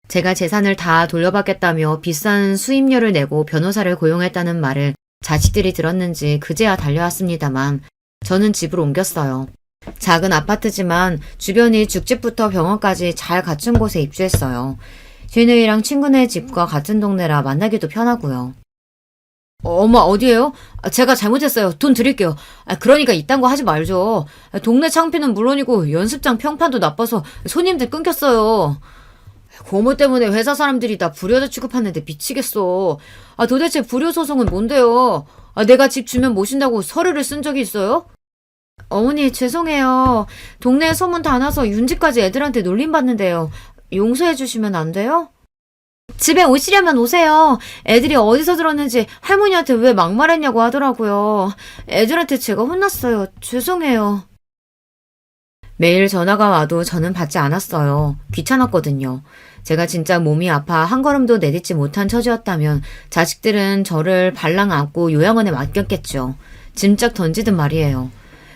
제가 재산을 다 돌려받겠다며 비싼 수임료를 내고 변호사를 고용했다는 말을 자식들이 들었는지 그제야 달려왔습니다만 저는 집을 옮겼어요. 작은 아파트지만 주변이 죽집부터 병원까지 잘 갖춘 곳에 입주했어요. 시누이랑 친구네 집과 같은 동네라 만나기도 편하고요. 엄마 어디에요? 제가 잘못했어요. 돈 드릴게요. 그러니까 이딴 거 하지 말죠. 동네 창피는 물론이고 연습장 평판도 나빠서 손님들 끊겼어요. 고모 때문에 회사 사람들이 나 불효자 취급하는데 미치겠어. 도대체 불효소송은 뭔데요? 내가 집 주면 모신다고 서류를 쓴 적이 있어요? 어머니 죄송해요. 동네에 소문 다 나서 윤지까지 애들한테 놀림받는데요. 용서해 주시면 안 돼요? 집에 오시려면 오세요. 애들이 어디서 들었는지 할머니한테 왜 막말했냐고 하더라고요. 애들한테 제가 혼났어요. 죄송해요. 매일 전화가 와도 저는 받지 않았어요. 귀찮았거든요. 제가 진짜 몸이 아파 한 걸음도 내딛지 못한 처지였다면 자식들은 저를 발랑 안고 요양원에 맡겼겠죠. 짐짝 던지든 말이에요.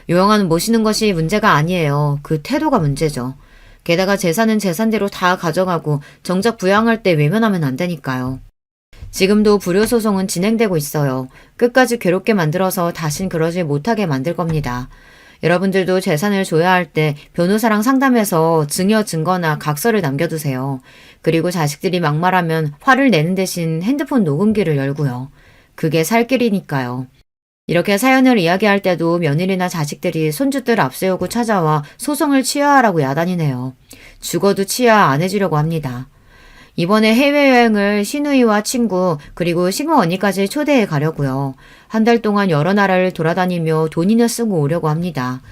요양원 모시는 것이 문제가 아니에요. 그 태도가 문제죠. 게다가 재산은 재산대로 다 가져가고 정작 부양할 때 외면하면 안 되니까요. 지금도 불효소송은 진행되고 있어요. 끝까지 괴롭게 만들어서 다신 그러지 못하게 만들 겁니다. 여러분들도 재산을 줘야 할 때 변호사랑 상담해서 증여 증거나 각서를 남겨두세요. 그리고 자식들이 막말하면 화를 내는 대신 핸드폰 녹음기를 열고요. 그게 살 길이니까요. 이렇게 사연을 이야기할 때도 며느리나 자식들이 손주들 앞세우고 찾아와 소송을 취하하라고 야단이네요. 죽어도 취하 안 해주려고 합니다. 이번에 해외여행을 시누이와 친구 그리고 시모 언니까지 초대해 가려고요. 한 달 동안 여러 나라를 돌아다니며 돈이나 쓰고 오려고 합니다.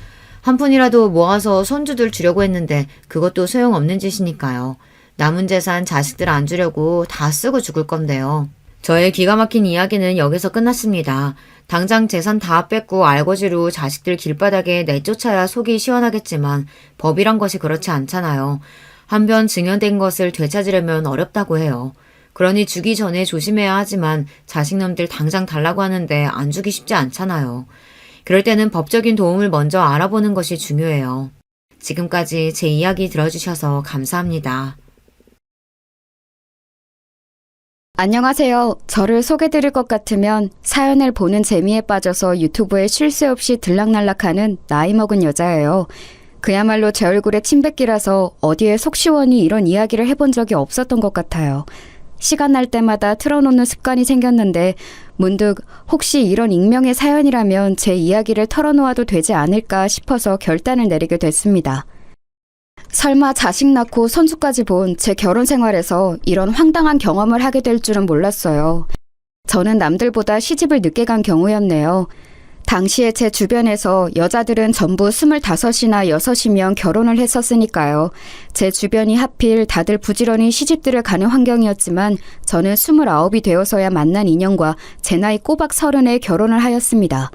한 푼이라도 모아서 손주들 주려고 했는데 그것도 소용없는 짓이니까요. 남은 재산 자식들 안 주려고 다 쓰고 죽을 건데요. 저의 기가 막힌 이야기는 여기서 끝났습니다. 당장 재산 다 뺏고 알거지로 자식들 길바닥에 내쫓아야 속이 시원하겠지만 법이란 것이 그렇지 않잖아요. 한번 증여된 것을 되찾으려면 어렵다고 해요. 그러니 주기 전에 조심해야 하지만 자식놈들 당장 달라고 하는데 안 주기 쉽지 않잖아요. 그럴 때는 법적인 도움을 먼저 알아보는 것이 중요해요. 지금까지 제 이야기 들어주셔서 감사합니다. 안녕하세요. 저를 소개드릴 것 같으면 사연을 보는 재미에 빠져서 유튜브에 쉴 새 없이 들락날락하는 나이 먹은 여자예요. 그야말로 제 얼굴에 침뱉기라서 어디에 속 시원히 이런 이야기를 해본 적이 없었던 것 같아요. 시간 날 때마다 틀어놓는 습관이 생겼는데 문득 혹시 이런 익명의 사연이라면 제 이야기를 털어놓아도 되지 않을까 싶어서 결단을 내리게 됐습니다. 설마 자식 낳고 손주까지 본 제 결혼 생활에서 이런 황당한 경험을 하게 될 줄은 몰랐어요. 저는 남들보다 시집을 늦게 간 경우였네요. 당시에 제 주변에서 여자들은 전부 25이나 6이면 결혼을 했었으니까요. 제 주변이 하필 다들 부지런히 시집들을 가는 환경이었지만 저는 29이 되어서야 만난 인연과 제 나이 꼬박 30에 결혼을 하였습니다.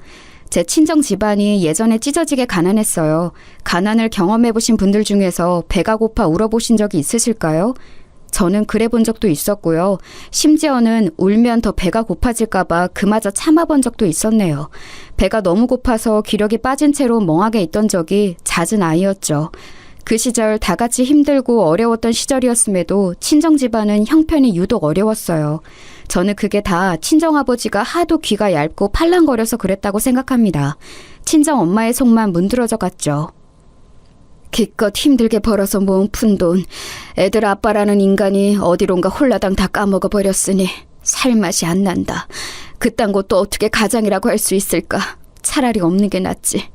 제 친정 집안이 예전에 찢어지게 가난했어요. 가난을 경험해보신 분들 중에서 배가 고파 울어보신 적이 있으실까요? 저는 그래 본 적도 있었고요. 심지어는 울면 더 배가 고파질까봐 그마저 참아본 적도 있었네요. 배가 너무 고파서 기력이 빠진 채로 멍하게 있던 적이 잦은 아이였죠. 그 시절 다 같이 힘들고 어려웠던 시절이었음에도 친정 집안은 형편이 유독 어려웠어요. 저는 그게 다 친정아버지가 하도 귀가 얇고 팔랑거려서 그랬다고 생각합니다. 친정 엄마의 속만 문드러져 갔죠. 기껏 힘들게 벌어서 모은 푼돈, 애들 아빠라는 인간이 어디론가 홀라당 다 까먹어버렸으니 살맛이 안 난다. 그딴 것도 어떻게 가장이라고 할 수 있을까? 차라리 없는 게 낫지.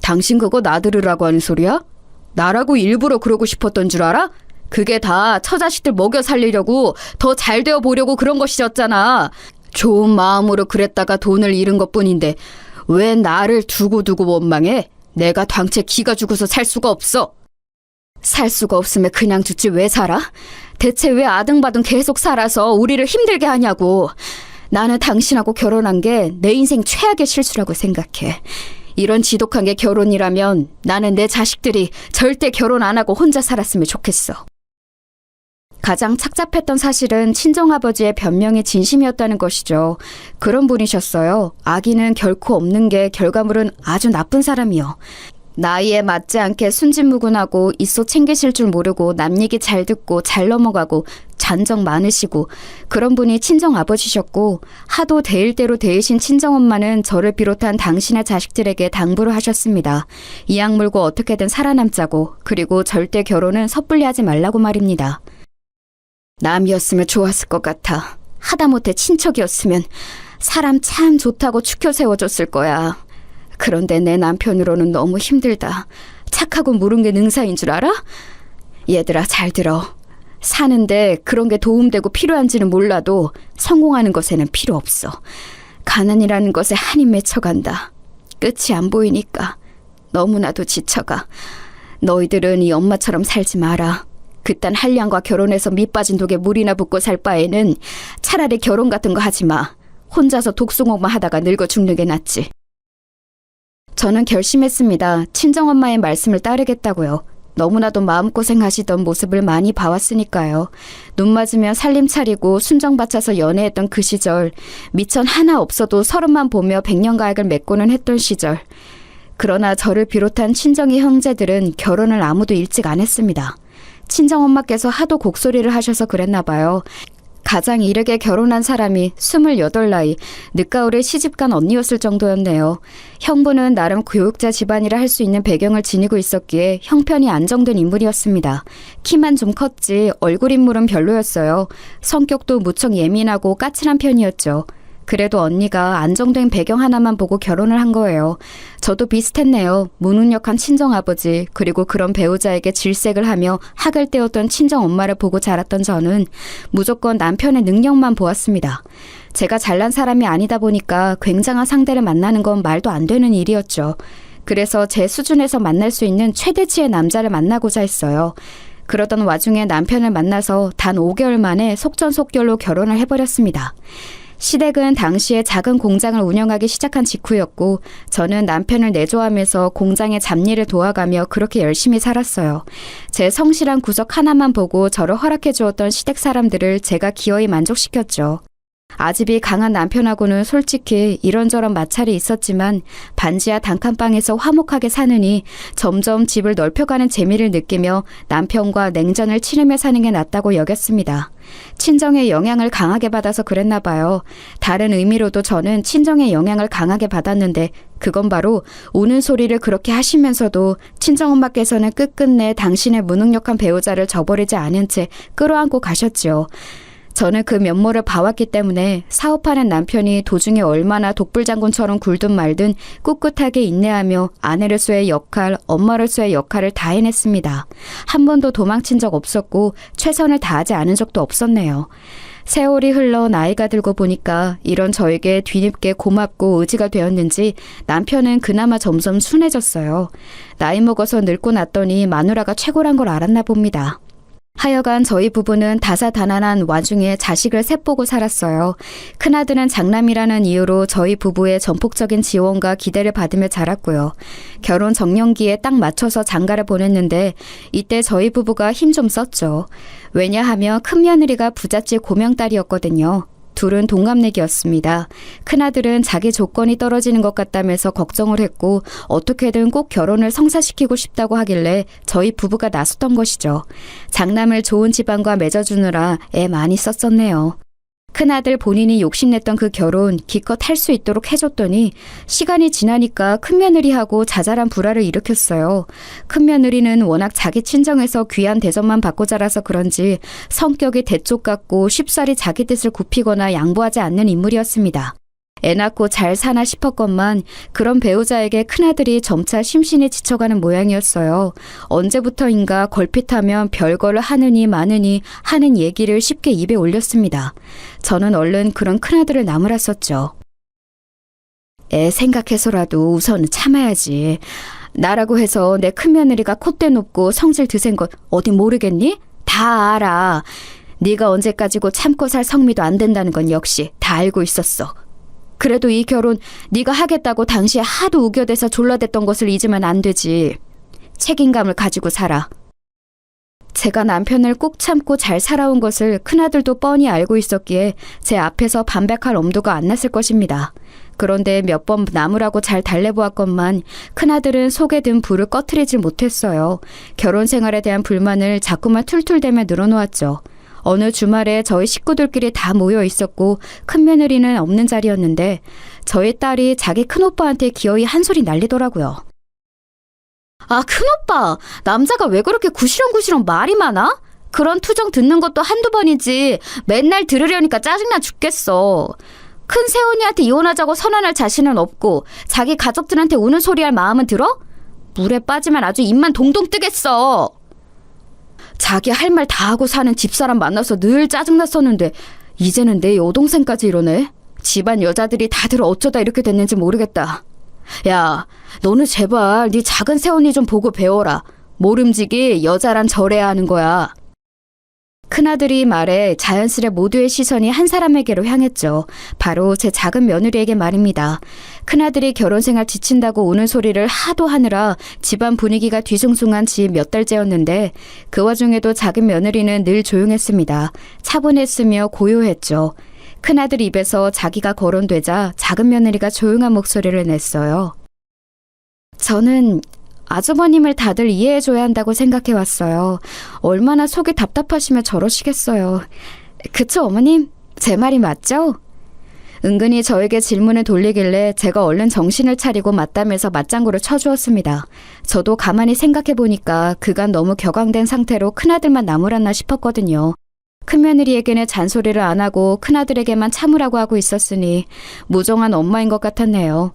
당신 그거 나 들으라고 하는 소리야? 나라고 일부러 그러고 싶었던 줄 알아? 그게 다 처자식들 먹여 살리려고 더 잘 되어 보려고 그런 것이었잖아. 좋은 마음으로 그랬다가 돈을 잃은 것뿐인데 왜 나를 두고두고 원망해? 내가 당최 기가 죽어서 살 수가 없어. 살 수가 없으면 그냥 죽지 왜 살아? 대체 왜 아등바등 계속 살아서 우리를 힘들게 하냐고. 나는 당신하고 결혼한 게 내 인생 최악의 실수라고 생각해. 이런 지독한 게 결혼이라면 나는 내 자식들이 절대 결혼 안 하고 혼자 살았으면 좋겠어. 가장 착잡했던 사실은 친정아버지의 변명이 진심이었다는 것이죠. 그런 분이셨어요. 아기는 결코 없는 게 결과물은 아주 나쁜 사람이요. 나이에 맞지 않게 순진무구하고 있어 챙기실 줄 모르고 남 얘기 잘 듣고 잘 넘어가고 잔정 많으시고 그런 분이 친정아버지셨고 하도 대일 대로 대이신 친정엄마는 저를 비롯한 당신의 자식들에게 당부를 하셨습니다. 이악 물고 어떻게든 살아남자고 그리고 절대 결혼은 섣불리 하지 말라고 말입니다. 남이었으면 좋았을 것 같아. 하다못해 친척이었으면 사람 참 좋다고 추켜 세워줬을 거야. 그런데 내 남편으로는 너무 힘들다. 착하고 무른 게 능사인 줄 알아? 얘들아 잘 들어. 사는데 그런 게 도움되고 필요한지는 몰라도 성공하는 것에는 필요 없어. 가난이라는 것에 한이 맺혀간다. 끝이 안 보이니까 너무나도 지쳐가. 너희들은 이 엄마처럼 살지 마라. 그딴 한량과 결혼해서 밑빠진 독에 물이나 붓고 살 바에는 차라리 결혼 같은 거 하지 마. 혼자서 독수공만 하다가 늙어 죽는 게 낫지. 저는 결심했습니다. 친정엄마의 말씀을 따르겠다고요. 너무나도 마음고생하시던 모습을 많이 봐왔으니까요. 눈 맞으면 살림 차리고 순정 바쳐서 연애했던 그 시절, 미천 하나 없어도 서로만 보며 백년가액을 맺고는 했던 시절. 그러나 저를 비롯한 친정의 형제들은 결혼을 아무도 일찍 안 했습니다. 친정엄마께서 하도 곡소리를 하셔서 그랬나 봐요. 가장 이르게 결혼한 사람이 28 나이, 늦가을에 시집간 언니였을 정도였네요. 형부는 나름 교육자 집안이라 할 수 있는 배경을 지니고 있었기에 형편이 안정된 인물이었습니다. 키만 좀 컸지 얼굴 인물은 별로였어요. 성격도 무척 예민하고 까칠한 편이었죠. 그래도 언니가 안정된 배경 하나만 보고 결혼을 한 거예요. 저도 비슷했네요. 무능력한 친정아버지, 그리고 그런 배우자에게 질색을 하며 학을 떼었던 친정엄마를 보고 자랐던 저는 무조건 남편의 능력만 보았습니다. 제가 잘난 사람이 아니다 보니까 굉장한 상대를 만나는 건 말도 안 되는 일이었죠. 그래서 제 수준에서 만날 수 있는 최대치의 남자를 만나고자 했어요. 그러던 와중에 남편을 만나서 단 5개월 만에 속전속결로 결혼을 해버렸습니다. 시댁은 당시에 작은 공장을 운영하기 시작한 직후였고 저는 남편을 내조하면서 공장의 잡일을 도와가며 그렇게 열심히 살았어요. 제 성실한 구석 하나만 보고 저를 허락해 주었던 시댁 사람들을 제가 기어이 만족시켰죠. 아집이 강한 남편하고는 솔직히 이런저런 마찰이 있었지만 반지하 단칸방에서 화목하게 사느니 점점 집을 넓혀가는 재미를 느끼며 남편과 냉전을 치르며 사는 게 낫다고 여겼습니다. 친정의 영향을 강하게 받아서 그랬나 봐요. 다른 의미로도 저는 친정의 영향을 강하게 받았는데 그건 바로 우는 소리를 그렇게 하시면서도 친정엄마께서는 끝끝내 당신의 무능력한 배우자를 저버리지 않은 채 끌어안고 가셨죠. 저는 그 면모를 봐왔기 때문에 사업하는 남편이 도중에 얼마나 독불장군처럼 굴든 말든 꿋꿋하게 인내하며 아내로서의 역할, 엄마로서의 역할을 다 해냈습니다. 한 번도 도망친 적 없었고 최선을 다하지 않은 적도 없었네요. 세월이 흘러 나이가 들고 보니까 이런 저에게 뒤늦게 고맙고 의지가 되었는지 남편은 그나마 점점 순해졌어요. 나이 먹어서 늙고 났더니 마누라가 최고란 걸 알았나 봅니다. 하여간 저희 부부는 다사다난한 와중에 자식을 셋 보고 살았어요. 큰아들은 장남이라는 이유로 저희 부부의 전폭적인 지원과 기대를 받으며 자랐고요. 결혼 정년기에 딱 맞춰서 장가를 보냈는데 이때 저희 부부가 힘 좀 썼죠. 왜냐하면 큰며느리가 부잣집 고명딸이었거든요. 둘은 동갑내기였습니다. 큰아들은 자기 조건이 떨어지는 것 같다면서 걱정을 했고 어떻게든 꼭 결혼을 성사시키고 싶다고 하길래 저희 부부가 나섰던 것이죠. 장남을 좋은 집안과 맺어주느라 애 많이 썼었네요. 큰아들 본인이 욕심냈던 그 결혼 기껏 할 수 있도록 해줬더니 시간이 지나니까 큰며느리하고 자잘한 불화를 일으켰어요. 큰며느리는 워낙 자기 친정에서 귀한 대접만 받고 자라서 그런지 성격이 대쪽 같고 쉽사리 자기 뜻을 굽히거나 양보하지 않는 인물이었습니다. 애 낳고 잘 사나 싶었건만 그런 배우자에게 큰아들이 점차 심신이 지쳐가는 모양이었어요. 언제부터인가 걸핏하면 별거를 하느니 마느니 하는 얘기를 쉽게 입에 올렸습니다. 저는 얼른 그런 큰아들을 나무랐었죠. 애 생각해서라도 우선 참아야지. 나라고 해서 내 큰며느리가 콧대 높고 성질 드센 것 어디 모르겠니? 다 알아. 네가 언제까지고 참고 살 성미도 안 된다는 건 역시 다 알고 있었어. 그래도 이 결혼 네가 하겠다고 당시에 하도 우겨대서 졸라댔던 것을 잊으면 안 되지. 책임감을 가지고 살아. 제가 남편을 꾹 참고 잘 살아온 것을 큰아들도 뻔히 알고 있었기에 제 앞에서 반백할 엄두가 안 났을 것입니다. 그런데 몇 번 나무라고 잘 달래보았건만 큰아들은 속에 든 불을 꺼트리질 못했어요. 결혼 생활에 대한 불만을 자꾸만 툴툴대며 늘어놓았죠. 어느 주말에 저희 식구들끼리 다 모여 있었고 큰며느리는 없는 자리였는데 저희 딸이 자기 큰오빠한테 기어이 한 소리 날리더라고요. 아, 큰오빠! 남자가 왜 그렇게 구시렁구시렁 말이 많아? 그런 투정 듣는 것도 한두 번이지 맨날 들으려니까 짜증나 죽겠어. 큰 새언니한테 이혼하자고 선언할 자신은 없고 자기 가족들한테 우는 소리 할 마음은 들어? 물에 빠지면 아주 입만 동동 뜨겠어. 자기 할 말 다 하고 사는 집사람 만나서 늘 짜증났었는데 이제는 내 여동생까지 이러네. 집안 여자들이 다들 어쩌다 이렇게 됐는지 모르겠다. 야, 너는 제발 네 작은 새언니 좀 보고 배워라. 모름지기 여자란 저래야 하는 거야. 큰아들이 말에 자연스레 모두의 시선이 한 사람에게로 향했죠. 바로 제 작은 며느리에게 말입니다. 큰아들이 결혼생활 지친다고 우는 소리를 하도 하느라 집안 분위기가 뒤숭숭한 지 몇 달째였는데 그 와중에도 작은 며느리는 늘 조용했습니다. 차분했으며 고요했죠. 큰아들 입에서 자기가 거론되자 작은 며느리가 조용한 목소리를 냈어요. 저는 아주버님을 다들 이해해줘야 한다고 생각해왔어요. 얼마나 속이 답답하시면 저러시겠어요. 그쵸, 어머님? 제 말이 맞죠? 은근히 저에게 질문을 돌리길래 제가 얼른 정신을 차리고 맞다면서 맞장구를 쳐주었습니다. 저도 가만히 생각해보니까 그간 너무 격앙된 상태로 큰아들만 나무랐나 싶었거든요. 큰며느리에게는 잔소리를 안 하고 큰아들에게만 참으라고 하고 있었으니 무정한 엄마인 것 같았네요.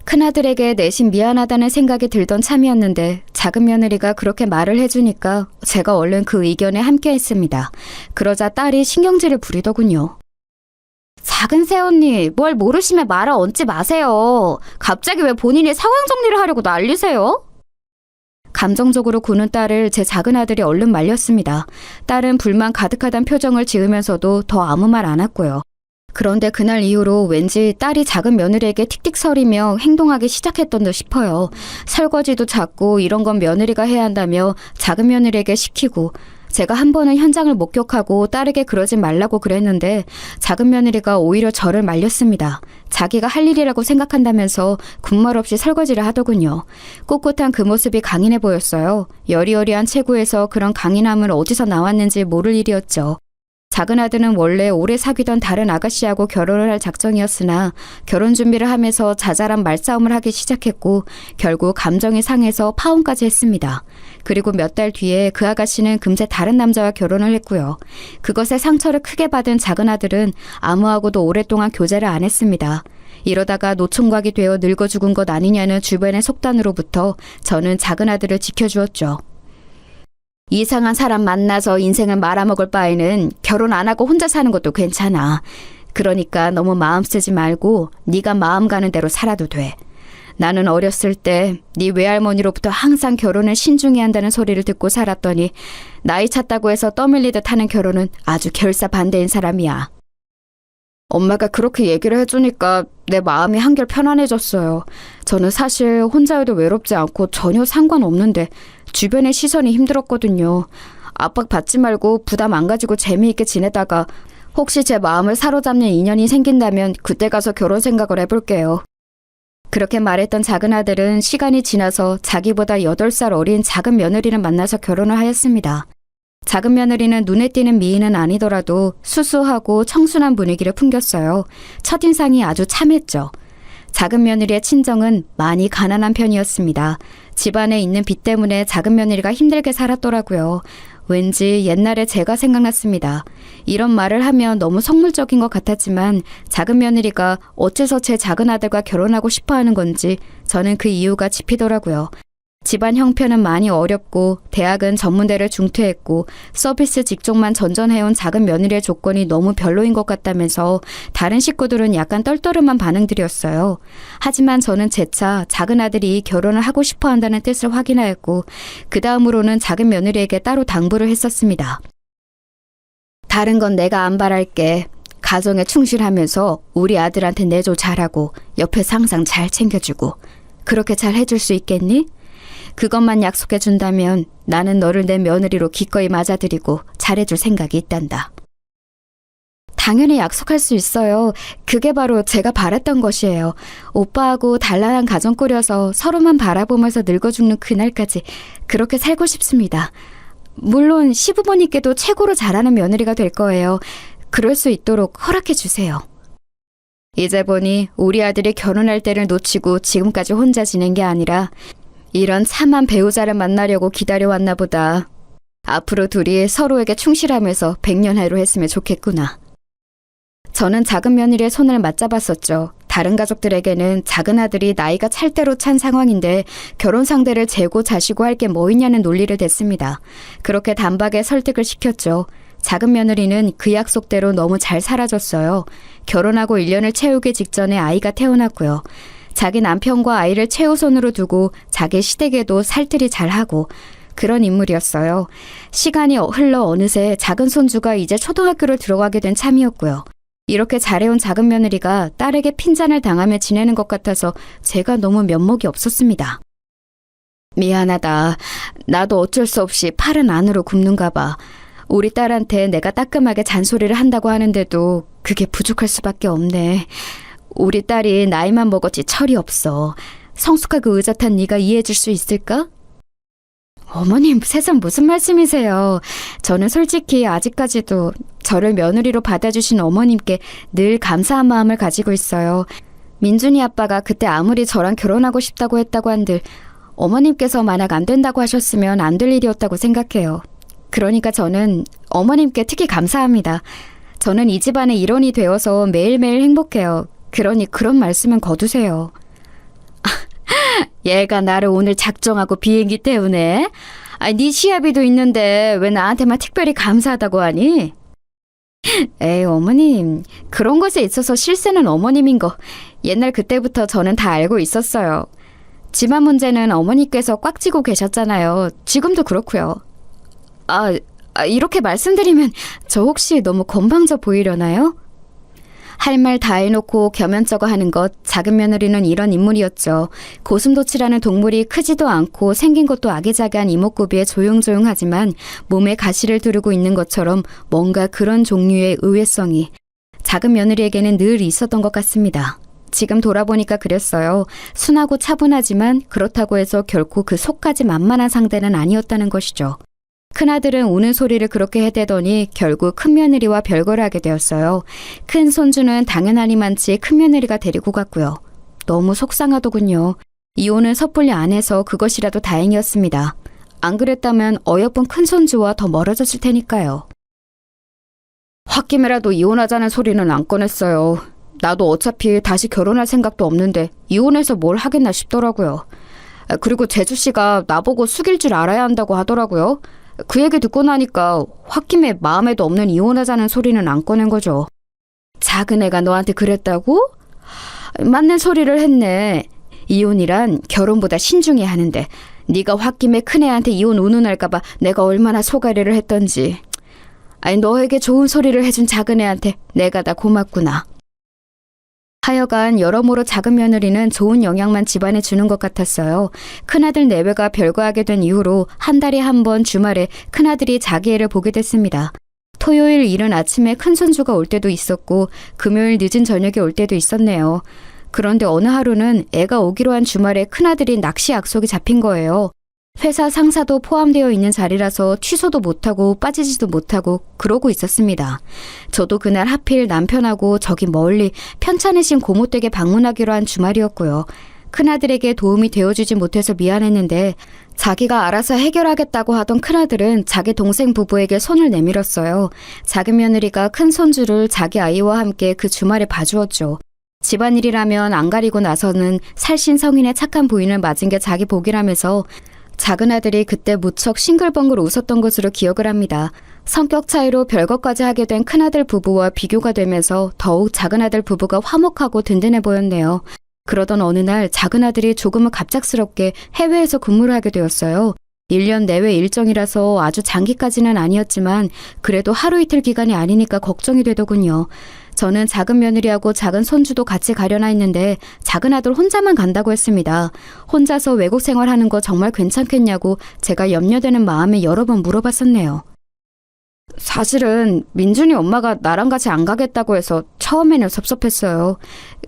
큰아들에게 내심 미안하다는 생각이 들던 참이었는데 작은 며느리가 그렇게 말을 해주니까 제가 얼른 그 의견에 함께했습니다. 그러자 딸이 신경질을 부리더군요. 작은 새언니, 뭘 모르시면 말을 얹지 마세요. 갑자기 왜 본인이 상황 정리를 하려고 난리세요? 감정적으로 구는 딸을 제 작은 아들이 얼른 말렸습니다. 딸은 불만 가득하단 표정을 지으면서도 더 아무 말 안 했고요. 그런데 그날 이후로 왠지 딸이 작은 며느리에게 틱틱서리며 행동하기 시작했던 듯 싶어요. 설거지도 자꾸 이런 건 며느리가 해야 한다며 작은 며느리에게 시키고, 제가 한 번은 현장을 목격하고 딸에게 그러지 말라고 그랬는데 작은 며느리가 오히려 저를 말렸습니다. 자기가 할 일이라고 생각한다면서 군말 없이 설거지를 하더군요. 꿋꿋한 그 모습이 강인해 보였어요. 여리여리한 체구에서 그런 강인함은 어디서 나왔는지 모를 일이었죠. 작은 아들은 원래 오래 사귀던 다른 아가씨하고 결혼을 할 작정이었으나 결혼 준비를 하면서 자잘한 말싸움을 하기 시작했고 결국 감정이 상해서 파혼까지 했습니다. 그리고 몇 달 뒤에 그 아가씨는 금세 다른 남자와 결혼을 했고요. 그것에 상처를 크게 받은 작은 아들은 아무하고도 오랫동안 교제를 안 했습니다. 이러다가 노총각이 되어 늙어 죽은 것 아니냐는 주변의 속단으로부터 저는 작은 아들을 지켜주었죠. 이상한 사람 만나서 인생을 말아먹을 바에는 결혼 안 하고 혼자 사는 것도 괜찮아. 그러니까 너무 마음 쓰지 말고 네가 마음 가는 대로 살아도 돼. 나는 어렸을 때 네 외할머니로부터 항상 결혼을 신중히 한다는 소리를 듣고 살았더니 나이 찼다고 해서 떠밀리듯 하는 결혼은 아주 결사 반대인 사람이야. 엄마가 그렇게 얘기를 해주니까 내 마음이 한결 편안해졌어요. 저는 사실 혼자여도 외롭지 않고 전혀 상관없는데 주변의 시선이 힘들었거든요. 압박 받지 말고 부담 안 가지고 재미있게 지내다가 혹시 제 마음을 사로잡는 인연이 생긴다면 그때 가서 결혼 생각을 해볼게요. 그렇게 말했던 작은 아들은 시간이 지나서 자기보다 8살 어린 작은 며느리를 만나서 결혼을 하였습니다. 작은 며느리는 눈에 띄는 미인은 아니더라도 수수하고 청순한 분위기를 풍겼어요. 첫인상이 아주 참했죠. 작은 며느리의 친정은 많이 가난한 편이었습니다. 집안에 있는 빚 때문에 작은 며느리가 힘들게 살았더라고요. 왠지 옛날에 제가 생각났습니다. 이런 말을 하면 너무 속물적인 것 같았지만 작은 며느리가 어째서 제 작은 아들과 결혼하고 싶어 하는 건지 저는 그 이유가 짚히더라고요. 집안 형편은 많이 어렵고 대학은 전문대를 중퇴했고 서비스 직종만 전전해온 작은 며느리의 조건이 너무 별로인 것 같다면서 다른 식구들은 약간 떨떠름한 반응들이었어요. 하지만 저는 재차 작은 아들이 결혼을 하고 싶어 한다는 뜻을 확인하였고 그 다음으로는 작은 며느리에게 따로 당부를 했었습니다. 다른 건 내가 안 바랄게. 가정에 충실하면서 우리 아들한테 내조 잘하고 옆에서 항상 잘 챙겨주고 그렇게 잘 해줄 수 있겠니? 그것만 약속해 준다면 나는 너를 내 며느리로 기꺼이 맞아들이고 잘해줄 생각이 있단다. 당연히 약속할 수 있어요. 그게 바로 제가 바랐던 것이에요. 오빠하고 단란한 가정 꾸려서 서로만 바라보면서 늙어 죽는 그날까지 그렇게 살고 싶습니다. 물론 시부모님께도 최고로 잘하는 며느리가 될 거예요. 그럴 수 있도록 허락해 주세요. 이제 보니 우리 아들이 결혼할 때를 놓치고 지금까지 혼자 지낸 게 아니라 이런 참한 배우자를 만나려고 기다려왔나 보다. 앞으로 둘이 서로에게 충실하면서 백년해로 했으면 좋겠구나. 저는 작은 며느리의 손을 맞잡았었죠. 다른 가족들에게는 작은 아들이 나이가 찰 대로 찬 상황인데 결혼 상대를 재고 자시고 할 게 뭐 있냐는 논리를 댔습니다. 그렇게 단박에 설득을 시켰죠. 작은 며느리는 그 약속대로 너무 잘 살아줬어요. 결혼하고 1년을 채우기 직전에 아이가 태어났고요. 자기 남편과 아이를 최우선으로 두고 자기 시댁에도 살뜰히 잘하고 그런 인물이었어요. 시간이 흘러 어느새 작은 손주가 이제 초등학교를 들어가게 된 참이었고요. 이렇게 잘해온 작은 며느리가 딸에게 핀잔을 당하며 지내는 것 같아서 제가 너무 면목이 없었습니다. 미안하다. 나도 어쩔 수 없이 팔은 안으로 굽는가 봐. 우리 딸한테 내가 따끔하게 잔소리를 한다고 하는데도 그게 부족할 수밖에 없네. 우리 딸이 나이만 먹었지 철이 없어. 성숙하고 의젓한 네가 이해해 줄 수 있을까? 어머님, 세상 무슨 말씀이세요. 저는 솔직히 아직까지도 저를 며느리로 받아주신 어머님께 늘 감사한 마음을 가지고 있어요. 민준이 아빠가 그때 아무리 저랑 결혼하고 싶다고 했다고 한들 어머님께서 만약 안 된다고 하셨으면 안 될 일이었다고 생각해요. 그러니까 저는 어머님께 특히 감사합니다. 저는 이 집안의 일원이 되어서 매일매일 행복해요. 그러니 그런 말씀은 거두세요. 얘가 나를 오늘 작정하고 비행기 때문에? 네 시합이도 있는데 왜 나한테만 특별히 감사하다고 하니? 에이, 어머님. 그런 것에 있어서 실세는 어머님인 거 옛날 그때부터 저는 다 알고 있었어요. 집안 문제는 어머니께서 꽉 쥐고 계셨잖아요. 지금도 그렇고요. 이렇게 말씀드리면 저 혹시 너무 건방져 보이려나요? 할 말 다 해놓고 겸연쩍어 하는 것, 작은 며느리는 이런 인물이었죠. 고슴도치라는 동물이 크지도 않고 생긴 것도 아기자기한 이목구비에 조용조용하지만 몸에 가시를 두르고 있는 것처럼 뭔가 그런 종류의 의외성이 작은 며느리에게는 늘 있었던 것 같습니다. 지금 돌아보니까 그랬어요. 순하고 차분하지만 그렇다고 해서 결코 그 속까지 만만한 상대는 아니었다는 것이죠. 큰아들은 우는 소리를 그렇게 해대더니 결국 큰며느리와 별거를 하게 되었어요. 큰 손주는 당연하니만치 큰며느리가 데리고 갔고요. 너무 속상하더군요. 이혼을 섣불리 안 해서 그것이라도 다행이었습니다. 안 그랬다면 어여쁜 큰손주와 더 멀어졌을 테니까요. 홧김에라도 이혼하자는 소리는 안 꺼냈어요. 나도 어차피 다시 결혼할 생각도 없는데 이혼해서 뭘 하겠나 싶더라고요. 그리고 재주씨가 나보고 숙일 줄 알아야 한다고 하더라고요. 그 얘기 듣고 나니까 홧김에 마음에도 없는 이혼하자는 소리는 안 꺼낸 거죠. 작은 애가 너한테 그랬다고? 맞는 소리를 했네. 이혼이란 결혼보다 신중히 하는데 네가 홧김에 큰애한테 이혼 운운할까 봐 내가 얼마나 소가리를 했던지. 너에게 좋은 소리를 해준 작은 애한테 내가 다 고맙구나. 하여간 여러모로 작은 며느리는 좋은 영향만 집안에 주는 것 같았어요. 큰아들 내외가 별거하게 된 이후로 한 달에 한 번 주말에 큰아들이 자기 애를 보게 됐습니다. 토요일 이른 아침에 큰손주가 올 때도 있었고 금요일 늦은 저녁에 올 때도 있었네요. 그런데 어느 하루는 애가 오기로 한 주말에 큰아들이 낚시 약속이 잡힌 거예요. 회사 상사도 포함되어 있는 자리라서 취소도 못하고 빠지지도 못하고 그러고 있었습니다. 저도 그날 하필 남편하고 저기 멀리 편찮으신 고모댁에 방문하기로 한 주말이었고요. 큰아들에게 도움이 되어주지 못해서 미안했는데 자기가 알아서 해결하겠다고 하던 큰아들은 자기 동생 부부에게 손을 내밀었어요. 작은 며느리가 큰 손주를 자기 아이와 함께 그 주말에 봐주었죠. 집안일이라면 안 가리고 나서는 살신 성인의 착한 부인을 맞은 게 자기 복이라면서 작은 아들이 그때 무척 싱글벙글 웃었던 것으로 기억을 합니다. 성격 차이로 별것까지 하게 된 큰아들 부부와 비교가 되면서 더욱 작은 아들 부부가 화목하고 든든해 보였네요. 그러던 어느 날 작은 아들이 조금은 갑작스럽게 해외에서 근무를 하게 되었어요. 1년 내외 일정이라서 아주 장기까지는 아니었지만 그래도 하루 이틀 기간이 아니니까 걱정이 되더군요. 저는 작은 며느리하고 작은 손주도 같이 가려나 했는데 작은 아들 혼자만 간다고 했습니다. 혼자서 외국 생활하는 거 정말 괜찮겠냐고 제가 염려되는 마음에 여러 번 물어봤었네요. 사실은 민준이 엄마가 나랑 같이 안 가겠다고 해서 처음에는 섭섭했어요.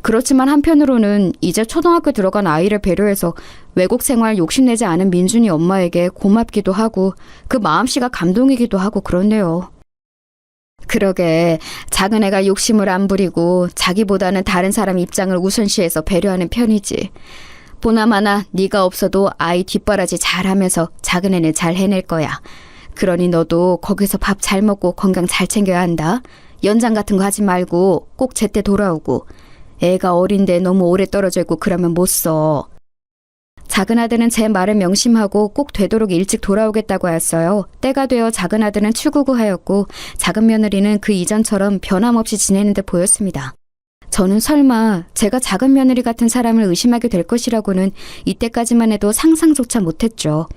그렇지만 한편으로는 이제 초등학교 들어간 아이를 배려해서 외국 생활 욕심내지 않은 민준이 엄마에게 고맙기도 하고 그 마음씨가 감동이기도 하고 그렇네요. 그러게 작은 애가 욕심을 안 부리고 자기보다는 다른 사람 입장을 우선시해서 배려하는 편이지. 보나마나 네가 없어도 아이 뒷바라지 잘하면서 작은 애는 잘 해낼 거야. 그러니 너도 거기서 밥 잘 먹고 건강 잘 챙겨야 한다. 연장 같은 거 하지 말고 꼭 제때 돌아오고. 애가 어린데 너무 오래 떨어져 있고 그러면 못 써. 작은 아들은 제 말을 명심하고 꼭 되도록 일찍 돌아오겠다고 하였어요. 때가 되어 작은 아들은 출국하였고 작은 며느리는 그 이전처럼 변함없이 지내는 듯 보였습니다. 저는 설마 제가 작은 며느리 같은 사람을 의심하게 될 것이라고는 이때까지만 해도 상상조차 못했죠.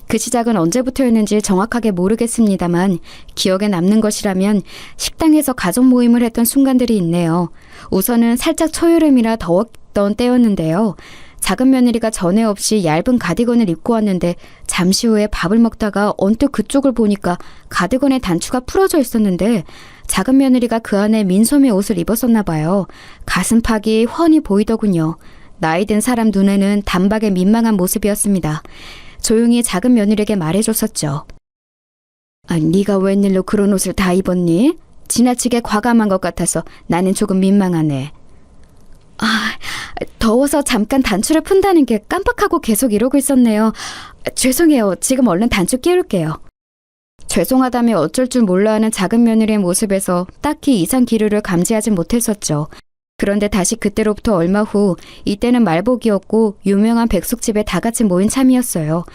그 시작은 언제부터였는지 정확하게 모르겠습니다만 기억에 남는 것이라면 식당에서 가족 모임을 했던 순간들이 있네요. 우선은 살짝 초여름이라 더웠던 때였는데요. 작은 며느리가 전에 없이 얇은 가디건을 입고 왔는데 잠시 후에 밥을 먹다가 언뜻 그쪽을 보니까 가디건의 단추가 풀어져 있었는데 작은 며느리가 그 안에 민소매 옷을 입었었나 봐요. 가슴팍이 훤히 보이더군요. 나이 든 사람 눈에는 단박에 민망한 모습이었습니다. 조용히 작은 며느리에게 말해줬었죠. 네가 웬일로 그런 옷을 다 입었니? 지나치게 과감한 것 같아서 나는 조금 민망하네. 더워서 잠깐 단추를 푼다는 게 깜빡하고 계속 이러고 있었네요. 죄송해요. 지금 얼른 단추 끼울게요. 죄송하다며 어쩔 줄 몰라 하는 작은 며느리의 모습에서 딱히 이상 기류를 감지하지 못했었죠. 그런데 다시 그때로부터 얼마 후, 이때는 말복이었고 유명한 백숙집에 다 같이 모인 참이었어요.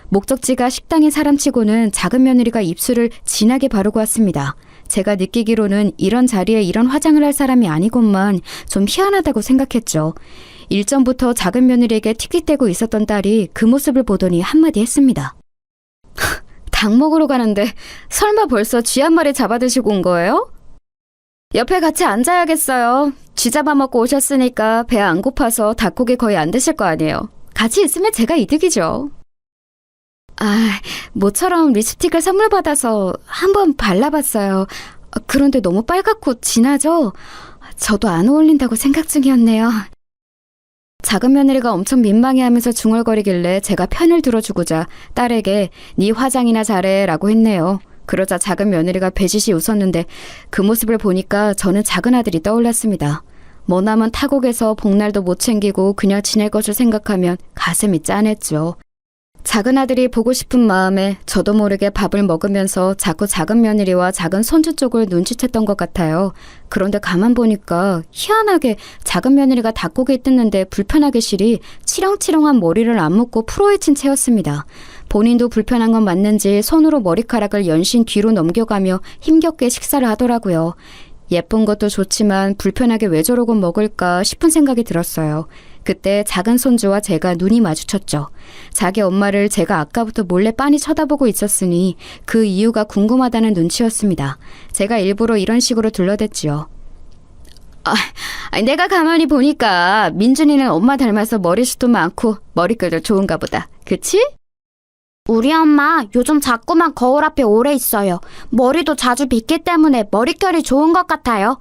목적지가 식당인 사람치고는 작은 며느리가 입술을 진하게 바르고 왔습니다. 제가 느끼기로는 이런 자리에 이런 화장을 할 사람이 아니건만 좀 희한하다고 생각했죠. 일전부터 작은 며느리에게 틱틱대고 있었던 딸이 그 모습을 보더니 한마디 했습니다. 닭 먹으러 가는데 설마 벌써 쥐 한 마리 잡아드시고 온 거예요? 옆에 같이 앉아야겠어요. 쥐 잡아먹고 오셨으니까 배 안 고파서 닭고기 거의 안 드실 거 아니에요. 같이 있으면 제가 이득이죠. 모처럼 립스틱을 선물 받아서 한번 발라봤어요. 그런데 너무 빨갛고 진하죠? 저도 안 어울린다고 생각 중이었네요. 작은 며느리가 엄청 민망해하면서 중얼거리길래 제가 편을 들어주고자 딸에게 네 화장이나 잘해 라고 했네요. 그러자 작은 며느리가 배짓이 웃었는데 그 모습을 보니까 저는 작은 아들이 떠올랐습니다. 머나먼 타국에서 복날도 못 챙기고 그냥 지낼 것을 생각하면 가슴이 짠했죠. 작은 아들이 보고 싶은 마음에 저도 모르게 밥을 먹으면서 자꾸 작은 며느리와 작은 손주 쪽을 눈치챘던 것 같아요. 그런데 가만 보니까 희한하게 작은 며느리가 닭고기 뜯는데 불편하게 실이 치렁치렁한 머리를 안 묶고 풀어헤친 채였습니다. 본인도 불편한 건 맞는지 손으로 머리카락을 연신 뒤로 넘겨가며 힘겹게 식사를 하더라고요. 예쁜 것도 좋지만 불편하게 왜 저러고 먹을까 싶은 생각이 들었어요. 그때 작은 손주와 제가 눈이 마주쳤죠. 자기 엄마를 제가 아까부터 몰래 빤히 쳐다보고 있었으니 그 이유가 궁금하다는 눈치였습니다. 제가 일부러 이런 식으로 둘러댔지요. 내가 가만히 보니까 민준이는 엄마 닮아서 머리숱도 많고 머릿결도 좋은가 보다. 그치? 우리 엄마 요즘 자꾸만 거울 앞에 오래 있어요. 머리도 자주 빗기 때문에 머릿결이 좋은 것 같아요.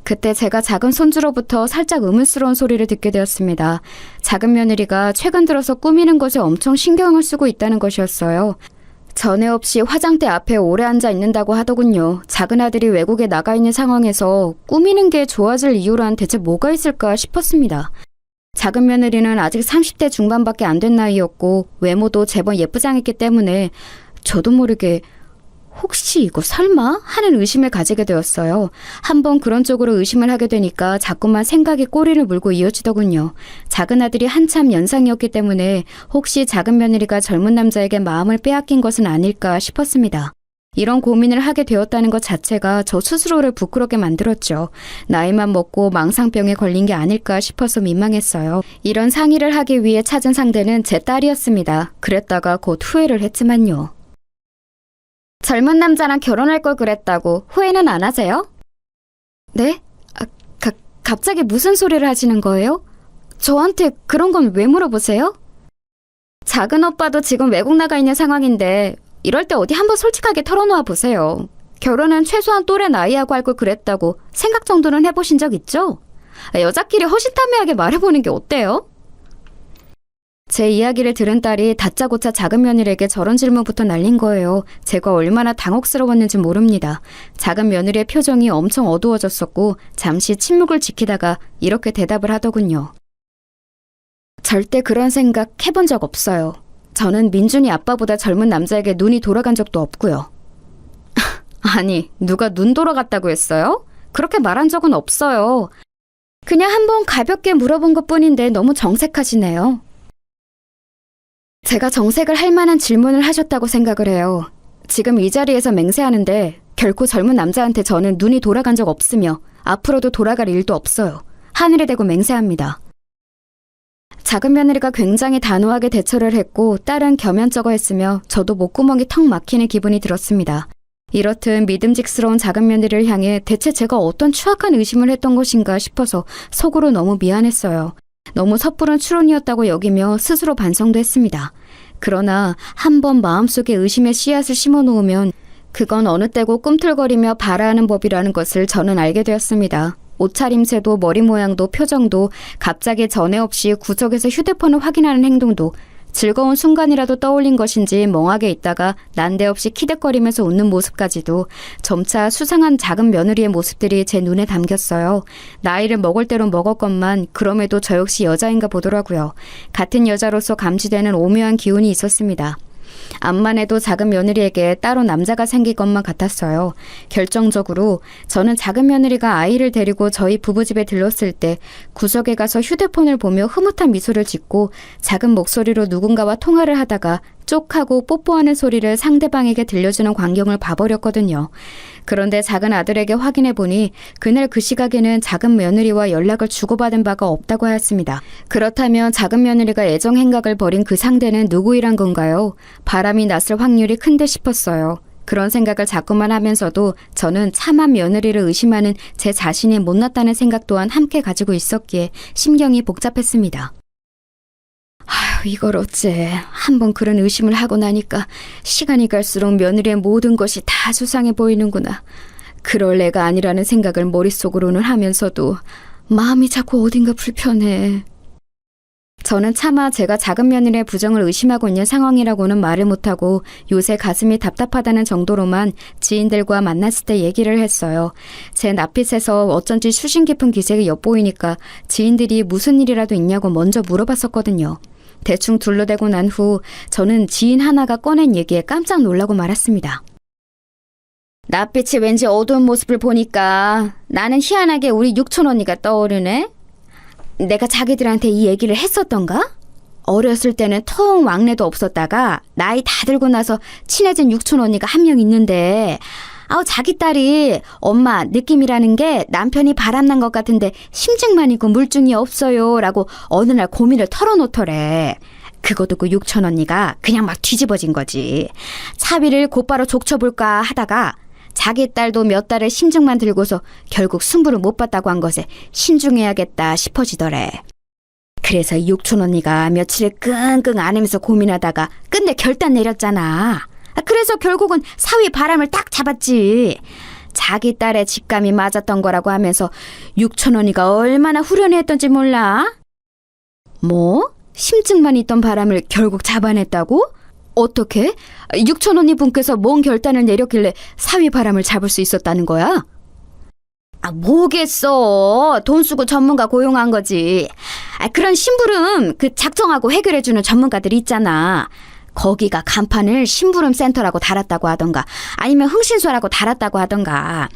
그때 제가 작은 손주로부터 살짝 의문스러운 소리를 듣게 되었습니다. 작은 며느리가 최근 들어서 꾸미는 것에 엄청 신경을 쓰고 있다는 것이었어요. 전에 없이 화장대 앞에 오래 앉아 있는다고 하더군요. 작은 아들이 외국에 나가 있는 상황에서 꾸미는 게 좋아질 이유란 대체 뭐가 있을까 싶었습니다. 작은 며느리는 아직 30대 중반밖에 안 된 나이였고 외모도 제법 예쁘장했기 때문에 저도 모르게 혹시 이거 설마? 하는 의심을 가지게 되었어요. 한번 그런 쪽으로 의심을 하게 되니까 자꾸만 생각이 꼬리를 물고 이어지더군요. 작은 아들이 한참 연상이었기 때문에 혹시 작은 며느리가 젊은 남자에게 마음을 빼앗긴 것은 아닐까 싶었습니다. 이런 고민을 하게 되었다는 것 자체가 저 스스로를 부끄럽게 만들었죠. 나이만 먹고 망상병에 걸린 게 아닐까 싶어서 민망했어요. 이런 상의를 하기 위해 찾은 상대는 제 딸이었습니다. 그랬다가 곧 후회를 했지만요. 젊은 남자랑 결혼할 걸 그랬다고 후회는 안 하세요? 네? 갑자기 무슨 소리를 하시는 거예요? 저한테 그런 건 왜 물어보세요? 작은 오빠도 지금 외국 나가 있는 상황인데 이럴 때 어디 한번 솔직하게 털어놓아 보세요. 결혼은 최소한 또래 나이하고 할 걸 그랬다고 생각 정도는 해보신 적 있죠? 여자끼리 허심탄회하게 말해보는 게 어때요? 제 이야기를 들은 딸이 다짜고짜 작은 며느리에게 저런 질문부터 날린 거예요. 제가 얼마나 당혹스러웠는지 모릅니다. 작은 며느리의 표정이 엄청 어두워졌었고 잠시 침묵을 지키다가 이렇게 대답을 하더군요. 절대 그런 생각 해본 적 없어요. 저는 민준이 아빠보다 젊은 남자에게 눈이 돌아간 적도 없고요. 아니, 누가 눈 돌아갔다고 했어요? 그렇게 말한 적은 없어요. 그냥 한번 가볍게 물어본 것뿐인데 너무 정색하시네요. 제가 정색을 할 만한 질문을 하셨다고 생각을 해요. 지금 이 자리에서 맹세하는데 결코 젊은 남자한테 저는 눈이 돌아간 적 없으며 앞으로도 돌아갈 일도 없어요. 하늘에 대고 맹세합니다. 작은 며느리가 굉장히 단호하게 대처를 했고 딸은 겸연쩍어 했으며 저도 목구멍이 턱 막히는 기분이 들었습니다. 이렇듯 믿음직스러운 작은 며느리를 향해 대체 제가 어떤 추악한 의심을 했던 것인가 싶어서 속으로 너무 미안했어요. 너무 섣부른 추론이었다고 여기며 스스로 반성도 했습니다. 그러나 한번 마음속에 의심의 씨앗을 심어놓으면 그건 어느 때고 꿈틀거리며 발아하는 법이라는 것을 저는 알게 되었습니다. 옷차림새도 머리 모양도 표정도 갑자기 전에 없이 구석에서 휴대폰을 확인하는 행동도 즐거운 순간이라도 떠올린 것인지 멍하게 있다가 난데없이 키득거리면서 웃는 모습까지도 점차 수상한 작은 며느리의 모습들이 제 눈에 담겼어요. 나이를 먹을 대로 먹었건만 그럼에도 저 역시 여자인가 보더라고요. 같은 여자로서 감지되는 오묘한 기운이 있었습니다. 암만 해도 작은 며느리에게 따로 남자가 생길 것만 같았어요. 결정적으로 저는 작은 며느리가 아이를 데리고 저희 부부집에 들렀을 때 구석에 가서 휴대폰을 보며 흐뭇한 미소를 짓고 작은 목소리로 누군가와 통화를 하다가 쪽하고 뽀뽀하는 소리를 상대방에게 들려주는 광경을 봐버렸거든요. 그런데 작은 아들에게 확인해 보니 그날 그 시각에는 작은 며느리와 연락을 주고받은 바가 없다고 하였습니다. 그렇다면 작은 며느리가 애정 행각을 벌인 그 상대는 누구이란 건가요? 바람이 났을 확률이 큰데 싶었어요. 그런 생각을 자꾸만 하면서도 저는 차마 며느리를 의심하는 제 자신이 못났다는 생각 또한 함께 가지고 있었기에 심경이 복잡했습니다. 아휴, 이걸 어째. 한번 그런 의심을 하고 나니까 시간이 갈수록 며느리의 모든 것이 다 수상해 보이는구나. 그럴 애가 아니라는 생각을 머릿속으로는 하면서도 마음이 자꾸 어딘가 불편해. 저는 차마 제가 작은 며느리의 부정을 의심하고 있는 상황이라고는 말을 못하고 요새 가슴이 답답하다는 정도로만 지인들과 만났을 때 얘기를 했어요. 제 낯빛에서 어쩐지 수심 깊은 기색이 엿보이니까 지인들이 무슨 일이라도 있냐고 먼저 물어봤었거든요. 대충 둘러대고 난 후 저는 지인 하나가 꺼낸 얘기에 깜짝 놀라고 말았습니다. 낯빛이 왠지 어두운 모습을 보니까 나는 희한하게 우리 육촌 언니가 떠오르네. 내가 자기들한테 이 얘기를 했었던가? 어렸을 때는 통 왕래도 없었다가 나이 다 들고 나서 친해진 육촌 언니가 한 명 있는데 자기 딸이 엄마 느낌이라는 게 남편이 바람난 것 같은데 심증만 있고 물증이 없어요 라고 어느 날 고민을 털어놓더래. 그거 듣고 육촌 언니가 그냥 막 뒤집어진 거지. 차비를 곧바로 족쳐볼까 하다가 자기 딸도 몇 달을 심증만 들고서 결국 승부를 못 봤다고 한 것에 신중해야겠다 싶어지더래. 그래서 육촌 언니가 며칠을 끙끙 앓으면서 고민하다가 끝내 결단 내렸잖아. 그래서 결국은 사위 바람을 딱 잡았지. 자기 딸의 직감이 맞았던 거라고 하면서 육촌 언니가 얼마나 후련해 했던지 몰라? 뭐? 심증만 있던 바람을 결국 잡아냈다고? 어떻게? 육촌 언니 분께서 뭔 결단을 내렸길래 사위 바람을 잡을 수 있었다는 거야? 뭐겠어. 돈 쓰고 전문가 고용한 거지. 그런 심부름 작정하고 해결해주는 전문가들이 있잖아. 거기가 간판을 심부름 센터라고 달았다고 하던가 아니면 흥신소라고 달았다고 하던가.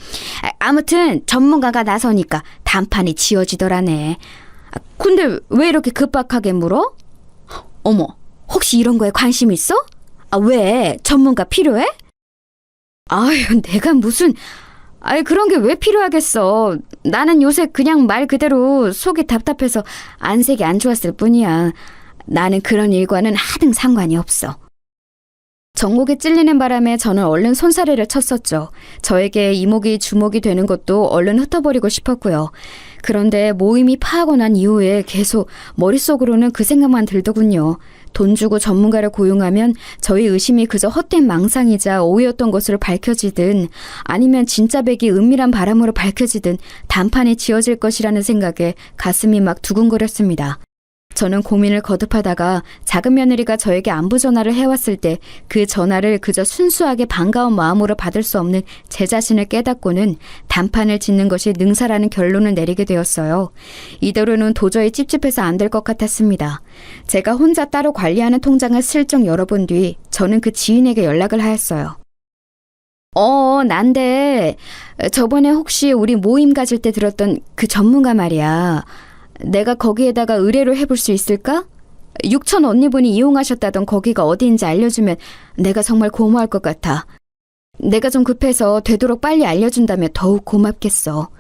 아무튼 전문가가 나서니까 단판이 지어지더라네. 근데 왜 이렇게 급박하게 물어? 어머, 혹시 이런 거에 관심 있어? 왜? 전문가 필요해? 아유, 내가 무슨... 그런 게 왜 필요하겠어. 나는 요새 그냥 말 그대로 속이 답답해서 안색이 안 좋았을 뿐이야. 나는 그런 일과는 하등 상관이 없어. 정목에 찔리는 바람에 저는 얼른 손사래를 쳤었죠. 저에게 이목이 주목이 되는 것도 얼른 흩어버리고 싶었고요. 그런데 모임이 파하고 난 이후에 계속 머릿속으로는 그 생각만 들더군요. 돈 주고 전문가를 고용하면 저희 의심이 그저 헛된 망상이자 오해였던 것으로 밝혀지든 아니면 진짜 백이 은밀한 바람으로 밝혀지든 단판이 지어질 것이라는 생각에 가슴이 막 두근거렸습니다. 저는 고민을 거듭하다가 작은 며느리가 저에게 안부 전화를 해왔을 때 그 전화를 그저 순수하게 반가운 마음으로 받을 수 없는 제 자신을 깨닫고는 단판을 짓는 것이 능사라는 결론을 내리게 되었어요. 이대로는 도저히 찝찝해서 안 될 것 같았습니다. 제가 혼자 따로 관리하는 통장을 슬쩍 열어본 뒤 저는 그 지인에게 연락을 하였어요. 난데 저번에 혹시 우리 모임 가질 때 들었던 그 전문가 말이야. 내가 거기에다가 의뢰를 해볼 수 있을까? 육촌 언니분이 이용하셨다던 거기가 어디인지 알려주면 내가 정말 고마울 것 같아. 내가 좀 급해서 되도록 빨리 알려준다면 더욱 고맙겠어.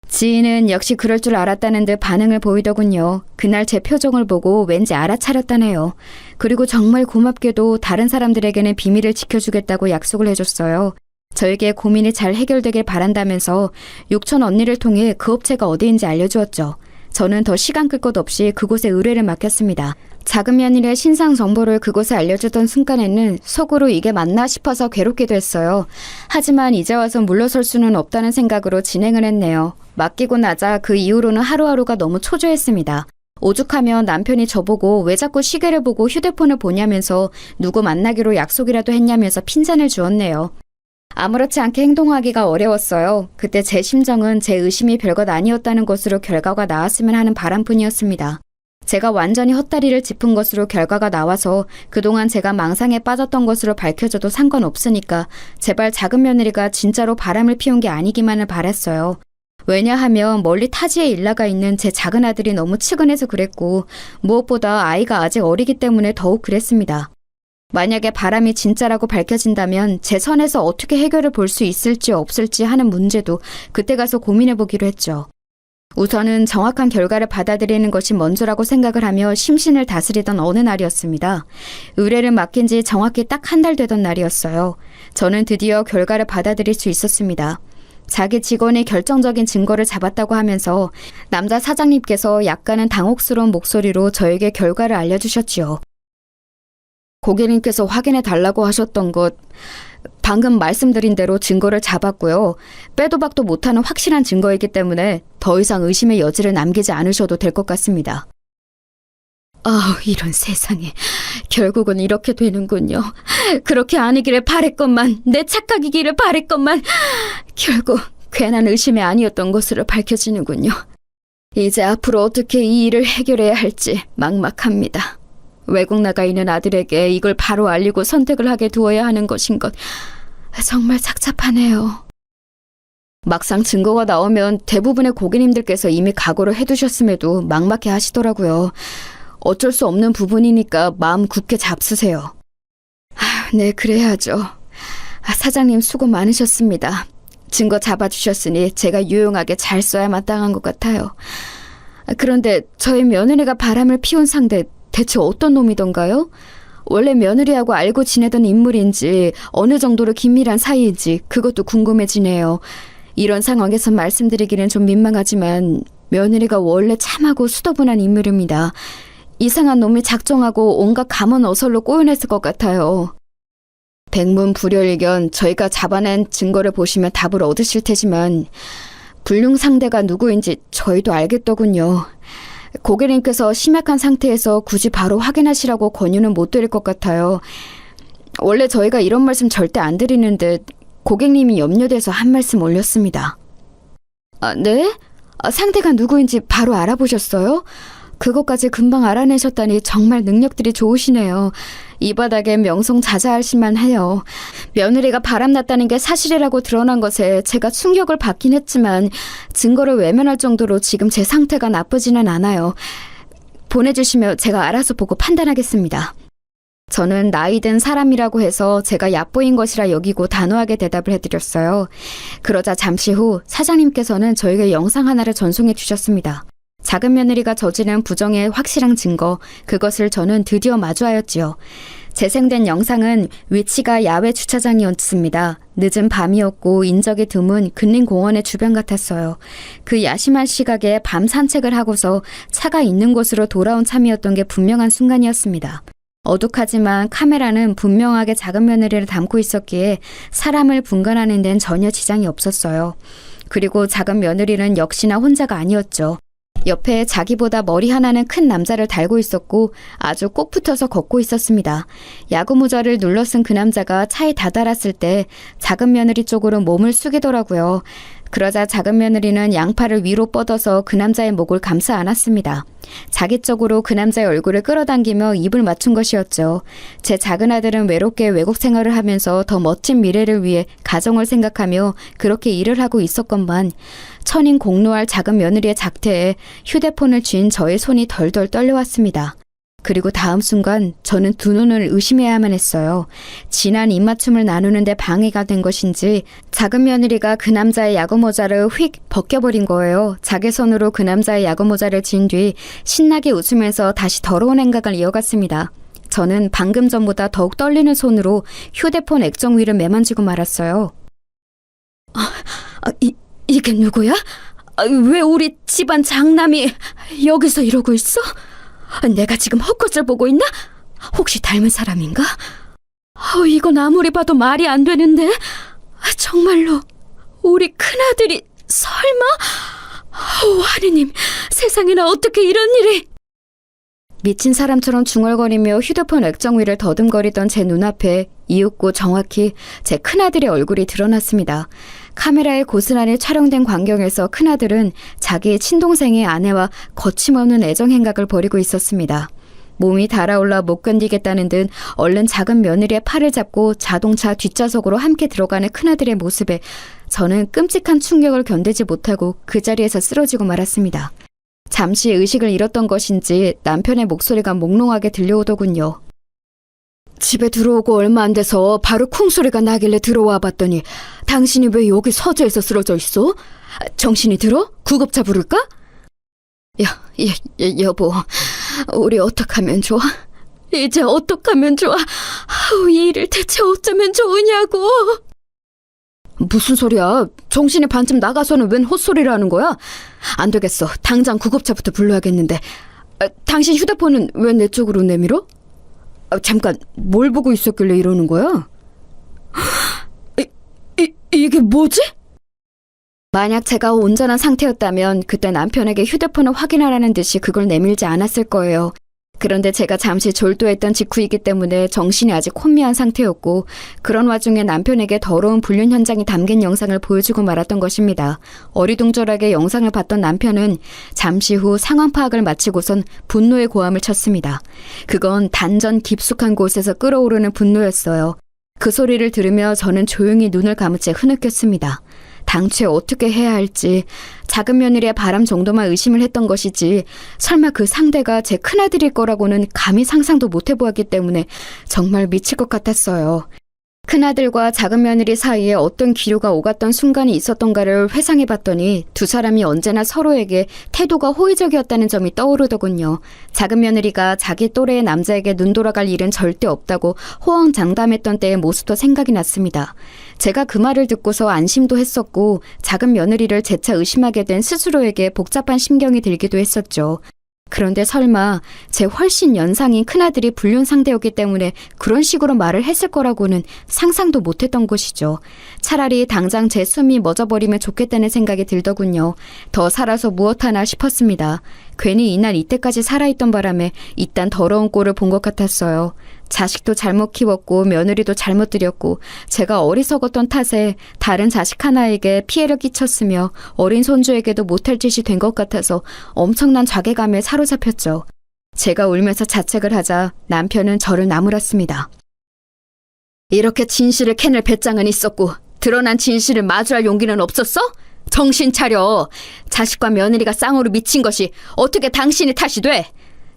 지인은 역시 그럴 줄 알았다는 듯 반응을 보이더군요. 그날 제 표정을 보고 왠지 알아차렸다네요. 그리고 정말 고맙게도 다른 사람들에게는 비밀을 지켜주겠다고 약속을 해줬어요. 저에게 고민이 잘 해결되길 바란다면서 육촌 언니를 통해 그 업체가 어디인지 알려주었죠. 저는 더 시간 끌 것 없이 그곳에 의뢰를 맡겼습니다. 작은 며느리의 신상 정보를 그곳에 알려주던 순간에는 속으로 이게 맞나 싶어서 괴롭기도 했어요. 하지만 이제 와서 물러설 수는 없다는 생각으로 진행을 했네요. 맡기고 나자 그 이후로는 하루하루가 너무 초조했습니다. 오죽하면 남편이 저보고 왜 자꾸 시계를 보고 휴대폰을 보냐면서 누구 만나기로 약속이라도 했냐면서 핀잔을 주었네요. 아무렇지 않게 행동하기가 어려웠어요. 그때 제 심정은 제 의심이 별것 아니었다는 것으로 결과가 나왔으면 하는 바람뿐이었습니다. 제가 완전히 헛다리를 짚은 것으로 결과가 나와서 그동안 제가 망상에 빠졌던 것으로 밝혀져도 상관없으니까 제발 작은 며느리가 진짜로 바람을 피운 게 아니기만을 바랬어요. 왜냐하면 멀리 타지에 일나가 있는 제 작은 아들이 너무 측은해서 그랬고 무엇보다 아이가 아직 어리기 때문에 더욱 그랬습니다. 만약에 바람이 진짜라고 밝혀진다면 제 선에서 어떻게 해결을 볼 수 있을지 없을지 하는 문제도 그때 가서 고민해보기로 했죠. 우선은 정확한 결과를 받아들이는 것이 먼저라고 생각을 하며 심신을 다스리던 어느 날이었습니다. 의뢰를 맡긴 지 정확히 딱 한 달 되던 날이었어요. 저는 드디어 결과를 받아들일 수 있었습니다. 자기 직원이 결정적인 증거를 잡았다고 하면서 남자 사장님께서 약간은 당혹스러운 목소리로 저에게 결과를 알려주셨지요. 고객님께서 확인해 달라고 하셨던 것, 방금 말씀드린 대로 증거를 잡았고요. 빼도 박도 못하는 확실한 증거이기 때문에 더 이상 의심의 여지를 남기지 않으셔도 될 것 같습니다. 아, 이런 세상에. 결국은 이렇게 되는군요. 그렇게 아니기를 바랬건만, 내 착각이기를 바랬건만, 결국 괜한 의심이 아니었던 것으로 밝혀지는군요. 이제 앞으로 어떻게 이 일을 해결해야 할지 막막합니다. 외국 나가 있는 아들에게 이걸 바로 알리고 선택을 하게 두어야 하는 것인 것 정말 착잡하네요. 막상 증거가 나오면 대부분의 고객님들께서 이미 각오를 해두셨음에도 막막해 하시더라고요. 어쩔 수 없는 부분이니까 마음 굳게 잡수세요. 네, 그래야죠. 사장님 수고 많으셨습니다. 증거 잡아주셨으니 제가 유용하게 잘 써야 마땅한 것 같아요. 그런데 저희 며느리가 바람을 피운 상대 대체 어떤 놈이던가요? 원래 며느리하고 알고 지내던 인물인지 어느 정도로 긴밀한 사이인지 그것도 궁금해지네요. 이런 상황에서 말씀드리기는 좀 민망하지만 며느리가 원래 참하고 수더분한 인물입니다. 이상한 놈이 작정하고 온갖 감언어설로 꼬여냈을 것 같아요. 백문불여일견 저희가 잡아낸 증거를 보시면 답을 얻으실 테지만 불륜 상대가 누구인지 저희도 알겠더군요. 고객님께서 심약한 상태에서 굳이 바로 확인하시라고 권유는 못 드릴 것 같아요. 원래 저희가 이런 말씀 절대 안 드리는데 고객님이 염려돼서 한 말씀 올렸습니다. 네? 상대가 누구인지 바로 알아보셨어요? 그것까지 금방 알아내셨다니 정말 능력들이 좋으시네요. 이 바닥에 명성자자하실만 해요. 며느리가 바람났다는 게 사실이라고 드러난 것에 제가 충격을 받긴 했지만 증거를 외면할 정도로 지금 제 상태가 나쁘지는 않아요. 보내주시면 제가 알아서 보고 판단하겠습니다. 저는 나이 든 사람이라고 해서 제가 얕보인 것이라 여기고 단호하게 대답을 해드렸어요. 그러자 잠시 후 사장님께서는 저에게 영상 하나를 전송해 주셨습니다. 작은 며느리가 저지른 부정의 확실한 증거, 그것을 저는 드디어 마주하였지요. 재생된 영상은 위치가 야외 주차장이었습니다. 늦은 밤이었고 인적이 드문 근린 공원의 주변 같았어요. 그 야심한 시각에 밤 산책을 하고서 차가 있는 곳으로 돌아온 참이었던 게 분명한 순간이었습니다. 어둑하지만 카메라는 분명하게 작은 며느리를 담고 있었기에 사람을 분간하는 데는 전혀 지장이 없었어요. 그리고 작은 며느리는 역시나 혼자가 아니었죠. 옆에 자기보다 머리 하나는 큰 남자를 달고 있었고 아주 꼭 붙어서 걷고 있었습니다. 야구 모자를 눌러 쓴 그 남자가 차에 다다랐을 때 작은 며느리 쪽으로 몸을 숙이더라고요. 그러자 작은 며느리는 양팔을 위로 뻗어서 그 남자의 목을 감싸 안았습니다. 자기 쪽으로 그 남자의 얼굴을 끌어당기며 입을 맞춘 것이었죠. 제 작은 아들은 외롭게 외국 생활을 하면서 더 멋진 미래를 위해 가정을 생각하며 그렇게 일을 하고 있었건만 천인 공노할 작은 며느리의 작태에 휴대폰을 쥔 저의 손이 덜덜 떨려왔습니다. 그리고 다음 순간 저는 두 눈을 의심해야만 했어요. 진한 입맞춤을 나누는데 방해가 된 것인지 작은 며느리가 그 남자의 야구 모자를 휙 벗겨버린 거예요. 자기 손으로 그 남자의 야구 모자를 진 뒤 신나게 웃으면서 다시 더러운 행각을 이어갔습니다. 저는 방금 전보다 더욱 떨리는 손으로 휴대폰 액정 위를 매만지고 말았어요. 이게 누구야? 왜 우리 집안 장남이 여기서 이러고 있어? 내가 지금 헛것을 보고 있나? 혹시 닮은 사람인가? 이건 아무리 봐도 말이 안 되는데. 정말로 우리 큰아들이 설마? 하느님, 세상에나 어떻게 이런 일이. 미친 사람처럼 중얼거리며 휴대폰 액정 위를 더듬거리던 제 눈앞에 이윽고 정확히 제 큰아들의 얼굴이 드러났습니다. 카메라에 고스란히 촬영된 광경에서 큰아들은 자기의 친동생의 아내와 거침없는 애정 행각을 벌이고 있었습니다. 몸이 달아올라 못 견디겠다는 듯 얼른 작은 며느리의 팔을 잡고 자동차 뒷좌석으로 함께 들어가는 큰아들의 모습에 저는 끔찍한 충격을 견디지 못하고 그 자리에서 쓰러지고 말았습니다. 잠시 의식을 잃었던 것인지 남편의 목소리가 몽롱하게 들려오더군요. 집에 들어오고 얼마 안 돼서 바로 쿵 소리가 나길래 들어와 봤더니 당신이 왜 여기 서재에서 쓰러져 있어? 정신이 들어? 구급차 부를까? 여보, 우리 어떡하면 좋아? 이제 어떡하면 좋아? 이 일을 대체 어쩌면 좋으냐고. 무슨 소리야? 정신이 반쯤 나가서는 웬 헛소리를 하는 거야? 안 되겠어. 당장 구급차부터 불러야겠는데. 당신 휴대폰은 왜 내 쪽으로 내밀어? 잠깐, 뭘 보고 있었길래 이러는 거야? 이게 뭐지? 만약 제가 온전한 상태였다면 그때 남편에게 휴대폰을 확인하라는 듯이 그걸 내밀지 않았을 거예요. 그런데 제가 잠시 졸도했던 직후이기 때문에 정신이 아직 혼미한 상태였고 그런 와중에 남편에게 더러운 불륜 현장이 담긴 영상을 보여주고 말았던 것입니다. 어리둥절하게 영상을 봤던 남편은 잠시 후 상황 파악을 마치고선 분노의 고함을 쳤습니다. 그건 단전 깊숙한 곳에서 끓어오르는 분노였어요. 그 소리를 들으며 저는 조용히 눈을 감은 채 흐느꼈습니다. 당최 어떻게 해야 할지 작은 며느리의 바람 정도만 의심을 했던 것이지 설마 그 상대가 제 큰아들일 거라고는 감히 상상도 못 해보았기 때문에 정말 미칠 것 같았어요. 큰아들과 작은 며느리 사이에 어떤 기류가 오갔던 순간이 있었던가를 회상해봤더니 두 사람이 언제나 서로에게 태도가 호의적이었다는 점이 떠오르더군요. 작은 며느리가 자기 또래의 남자에게 눈 돌아갈 일은 절대 없다고 호언장담했던 때의 모습도 생각이 났습니다. 제가 그 말을 듣고서 안심도 했었고 작은 며느리를 재차 의심하게 된 스스로에게 복잡한 심경이 들기도 했었죠. 그런데 설마 제 훨씬 연상인 큰아들이 불륜 상대였기 때문에 그런 식으로 말을 했을 거라고는 상상도 못했던 것이죠. 차라리 당장 제 숨이 멎어버리면 좋겠다는 생각이 들더군요. 더 살아서 무엇하나 싶었습니다. 괜히 이날 이때까지 살아있던 바람에 이딴 더러운 꼴을 본 것 같았어요. 자식도 잘못 키웠고 며느리도 잘못 들였고 제가 어리석었던 탓에 다른 자식 하나에게 피해를 끼쳤으며 어린 손주에게도 못할 짓이 된 것 같아서 엄청난 자괴감에 사로잡혔죠. 제가 울면서 자책을 하자 남편은 저를 나무랐습니다. 이렇게 진실을 캐낼 배짱은 있었고 드러난 진실을 마주할 용기는 없었어? 정신 차려. 자식과 며느리가 쌍으로 미친 것이 어떻게 당신의 탓이 돼?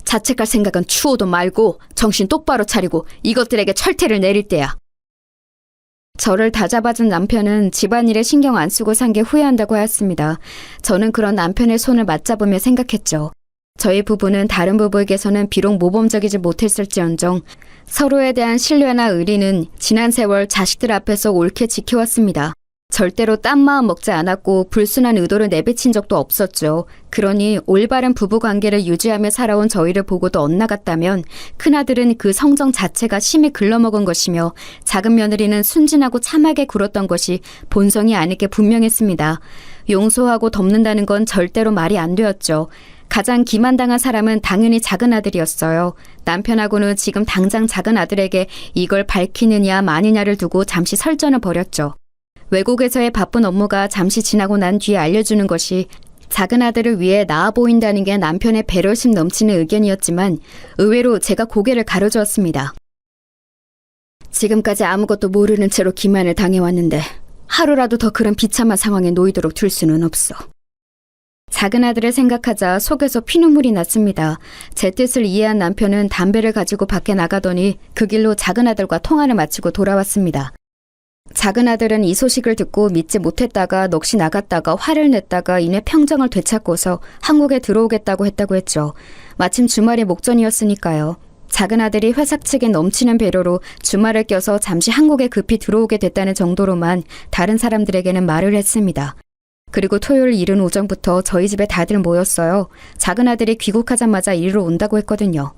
자책할 생각은 추호도 말고 정신 똑바로 차리고 이것들에게 철퇴를 내릴 때야. 저를 다잡아준 남편은 집안일에 신경 안 쓰고 산 게 후회한다고 하였습니다. 저는 그런 남편의 손을 맞잡으며 생각했죠. 저희 부부는 다른 부부에게서는 비록 모범적이지 못했을지언정 서로에 대한 신뢰나 의리는 지난 세월 자식들 앞에서 옳게 지켜왔습니다. 절대로 딴 마음 먹지 않았고 불순한 의도를 내비친 적도 없었죠. 그러니 올바른 부부관계를 유지하며 살아온 저희를 보고도 엇나갔다면 큰아들은 그 성정 자체가 심히 글러먹은 것이며 작은 며느리는 순진하고 참하게 굴었던 것이 본성이 아닐 게 분명했습니다. 용서하고 덮는다는 건 절대로 말이 안 되었죠. 가장 기만당한 사람은 당연히 작은 아들이었어요. 남편하고는 지금 당장 작은 아들에게 이걸 밝히느냐 마느냐를 두고 잠시 설전을 벌였죠. 외국에서의 바쁜 업무가 잠시 지나고 난 뒤에 알려주는 것이 작은 아들을 위해 나아 보인다는 게 남편의 배려심 넘치는 의견이었지만 의외로 제가 고개를 가로주었습니다. 지금까지 아무것도 모르는 채로 기만을 당해왔는데 하루라도 더 그런 비참한 상황에 놓이도록 둘 수는 없어. 작은 아들을 생각하자 속에서 피눈물이 났습니다. 제 뜻을 이해한 남편은 담배를 가지고 밖에 나가더니 그 길로 작은 아들과 통화를 마치고 돌아왔습니다. 작은 아들은 이 소식을 듣고 믿지 못했다가 넋이 나갔다가 화를 냈다가 이내 평정을 되찾고서 한국에 들어오겠다고 했죠. 마침 주말이 목전이었으니까요. 작은 아들이 회사 측에 넘치는 배려로 주말을 껴서 잠시 한국에 급히 들어오게 됐다는 정도로만 다른 사람들에게는 말을 했습니다. 그리고 토요일 이른 오전부터 저희 집에 다들 모였어요. 작은 아들이 귀국하자마자 이리로 온다고 했거든요.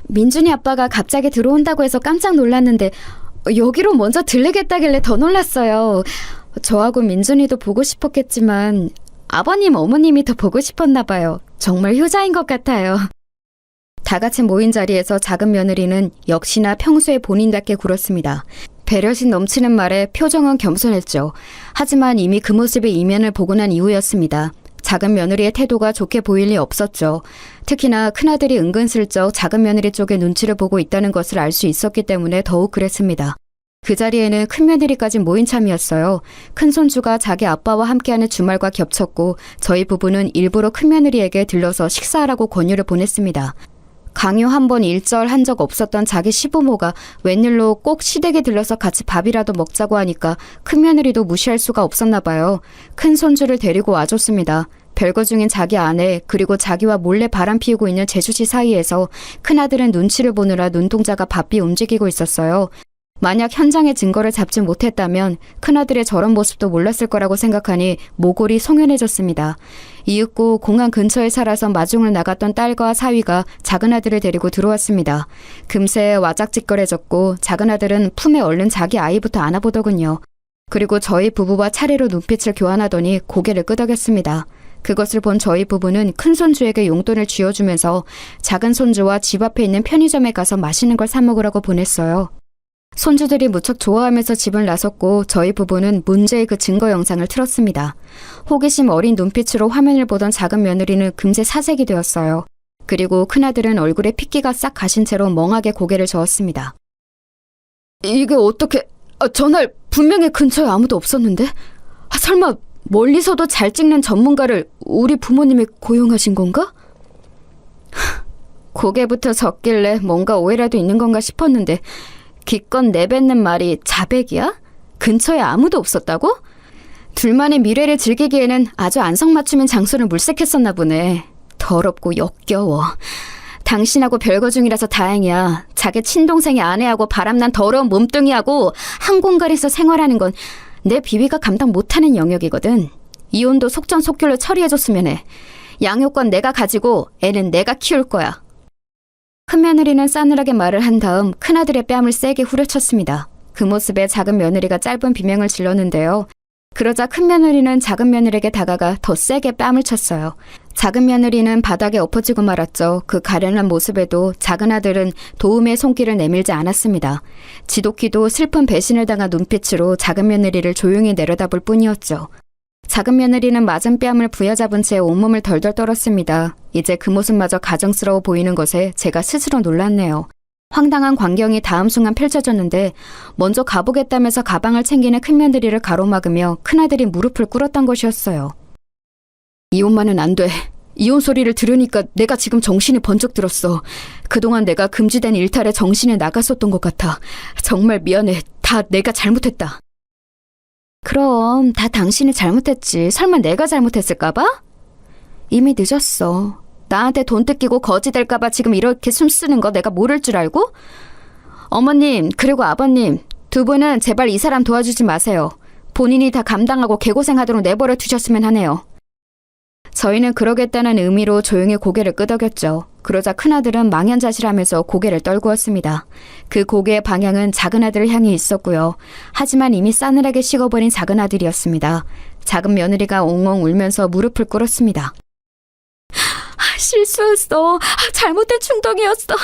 민준이 아빠가 갑자기 들어온다고 해서 깜짝 놀랐는데 여기로 먼저 들르겠다길래 더 놀랐어요. 저하고 민준이도 보고 싶었겠지만 아버님, 어머님이 더 보고 싶었나 봐요. 정말 효자인 것 같아요. 다 같이 모인 자리에서 작은 며느리는 역시나 평소에 본인답게 굴었습니다. 배려심 넘치는 말에 표정은 겸손했죠. 하지만 이미 그 모습의 이면을 보고 난 이후였습니다. 작은 며느리의 태도가 좋게 보일 리 없었죠. 특히나 큰아들이 은근슬쩍 작은 며느리 쪽에 눈치를 보고 있다는 것을 알 수 있었기 때문에 더욱 그랬습니다. 그 자리에는 큰며느리까지 모인 참이었어요. 큰손주가 자기 아빠와 함께하는 주말과 겹쳤고 저희 부부는 일부러 큰며느리에게 들러서 식사하라고 권유를 보냈습니다. 강요 한 번 일절한 적 없었던 자기 시부모가 웬일로 꼭 시댁에 들러서 같이 밥이라도 먹자고 하니까 큰며느리도 무시할 수가 없었나 봐요. 큰손주를 데리고 와줬습니다. 별거 중인 자기 아내 그리고 자기와 몰래 바람 피우고 있는 제주씨 사이에서 큰아들은 눈치를 보느라 눈동자가 바삐 움직이고 있었어요. 만약 현장의 증거를 잡지 못했다면 큰아들의 저런 모습도 몰랐을 거라고 생각하니 모골이 송연해졌습니다. 이윽고 공항 근처에 살아서 마중을 나갔던 딸과 사위가 작은아들을 데리고 들어왔습니다. 금세 와작짓거려졌고 작은아들은 품에 얼른 자기 아이부터 안아보더군요. 그리고 저희 부부와 차례로 눈빛을 교환하더니 고개를 끄덕였습니다. 그것을 본 저희 부부는 큰손주에게 용돈을 쥐어주면서 작은 손주와 집 앞에 있는 편의점에 가서 맛있는 걸 사 먹으라고 보냈어요. 손주들이 무척 좋아하면서 집을 나섰고 저희 부부는 문제의 그 증거 영상을 틀었습니다. 호기심 어린 눈빛으로 화면을 보던 작은 며느리는 금세 사색이 되었어요. 그리고 큰아들은 얼굴에 핏기가 싹 가신 채로 멍하게 고개를 저었습니다. 이게 어떻게... 전날 분명히 근처에 아무도 없었는데? 설마 멀리서도 잘 찍는 전문가를 우리 부모님이 고용하신 건가? 고개부터 젓길래 뭔가 오해라도 있는 건가 싶었는데 기껏 내뱉는 말이 자백이야? 근처에 아무도 없었다고? 둘만의 미래를 즐기기에는 아주 안성맞춤인 장소를 물색했었나 보네. 더럽고 역겨워. 당신하고 별거 중이라서 다행이야. 자기 친동생의 아내하고 바람난 더러운 몸뚱이하고 한 공간에서 생활하는 건 내 비위가 감당 못하는 영역이거든. 이혼도 속전속결로 처리해줬으면 해. 양육권 내가 가지고 애는 내가 키울 거야. 큰며느리는 싸늘하게 말을 한 다음 큰아들의 뺨을 세게 후려쳤습니다. 그 모습에 작은 며느리가 짧은 비명을 질렀는데요. 그러자 큰며느리는 작은 며느리에게 다가가 더 세게 뺨을 쳤어요. 작은 며느리는 바닥에 엎어지고 말았죠. 그 가련한 모습에도 작은 아들은 도움의 손길을 내밀지 않았습니다. 지독히도 슬픈 배신을 당한 눈빛으로 작은 며느리를 조용히 내려다볼 뿐이었죠. 작은 며느리는 맞은 뺨을 부여잡은 채 온몸을 덜덜 떨었습니다. 이제 그 모습마저 가정스러워 보이는 것에 제가 스스로 놀랐네요. 황당한 광경이 다음 순간 펼쳐졌는데 먼저 가보겠다면서 가방을 챙기는 큰며느리를 가로막으며 큰아들이 무릎을 꿇었던 것이었어요. 이혼만은 안 돼. 이혼 소리를 들으니까 내가 지금 정신이 번쩍 들었어. 그동안 내가 금지된 일탈에 정신이 나갔었던 것 같아. 정말 미안해. 다 내가 잘못했다. 그럼 다 당신이 잘못했지. 설마 내가 잘못했을까봐? 이미 늦었어. 나한테 돈 뜯기고 거지 될까봐 지금 이렇게 숨쓰는 거 내가 모를 줄 알고? 어머님 그리고 아버님 두 분은 제발 이 사람 도와주지 마세요. 본인이 다 감당하고 개고생하도록 내버려 두셨으면 하네요. 저희는 그러겠다는 의미로 조용히 고개를 끄덕였죠. 그러자 큰아들은 망연자실하면서 고개를 떨구었습니다. 그 고개의 방향은 작은아들을 향해 있었고요. 하지만 이미 싸늘하게 식어버린 작은아들이었습니다. 작은 며느리가 옹옹 울면서 무릎을 꿇었습니다. 실수였어. 잘못된 충동이었어.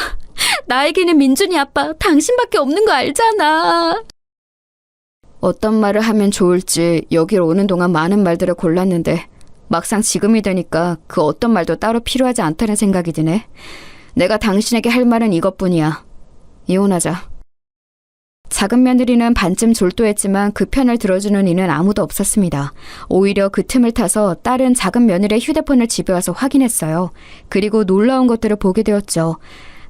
나에게는 민준이 아빠 당신밖에 없는 거 알잖아. 어떤 말을 하면 좋을지 여기로 오는 동안 많은 말들을 골랐는데 막상 지금이 되니까 그 어떤 말도 따로 필요하지 않다는 생각이 드네. 내가 당신에게 할 말은 이것뿐이야. 이혼하자. 작은 며느리는 반쯤 졸도했지만 그 편을 들어주는 이는 아무도 없었습니다. 오히려 그 틈을 타서 딸은 작은 며느리의 휴대폰을 집에 와서 확인했어요. 그리고 놀라운 것들을 보게 되었죠.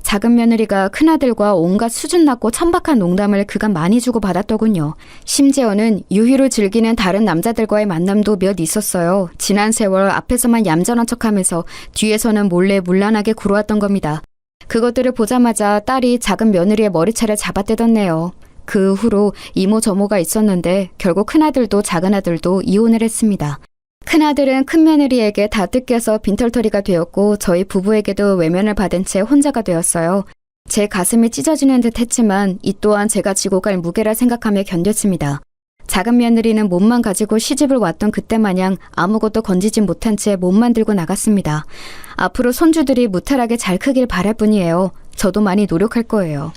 작은 며느리가 큰아들과 온갖 수준 낮고 천박한 농담을 그간 많이 주고받았더군요. 심지어는 유희로 즐기는 다른 남자들과의 만남도 몇 있었어요. 지난 세월 앞에서만 얌전한 척하면서 뒤에서는 몰래 문란하게 굴어왔던 겁니다. 그것들을 보자마자 딸이 작은 며느리의 머리채를 잡아떼었네요. 그 후로 이모저모가 있었는데 결국 큰아들도 작은아들도 이혼을 했습니다. 큰아들은 큰며느리에게 다 뜯겨서 빈털터리가 되었고 저희 부부에게도 외면을 받은 채 혼자가 되었어요. 제 가슴이 찢어지는 듯 했지만 이 또한 제가 지고 갈 무게라 생각하며 견뎠습니다. 작은 며느리는 몸만 가지고 시집을 왔던 그때 마냥 아무것도 건지지 못한 채 몸만 들고 나갔습니다. 앞으로 손주들이 무탈하게 잘 크길 바랄 뿐이에요. 저도 많이 노력할 거예요.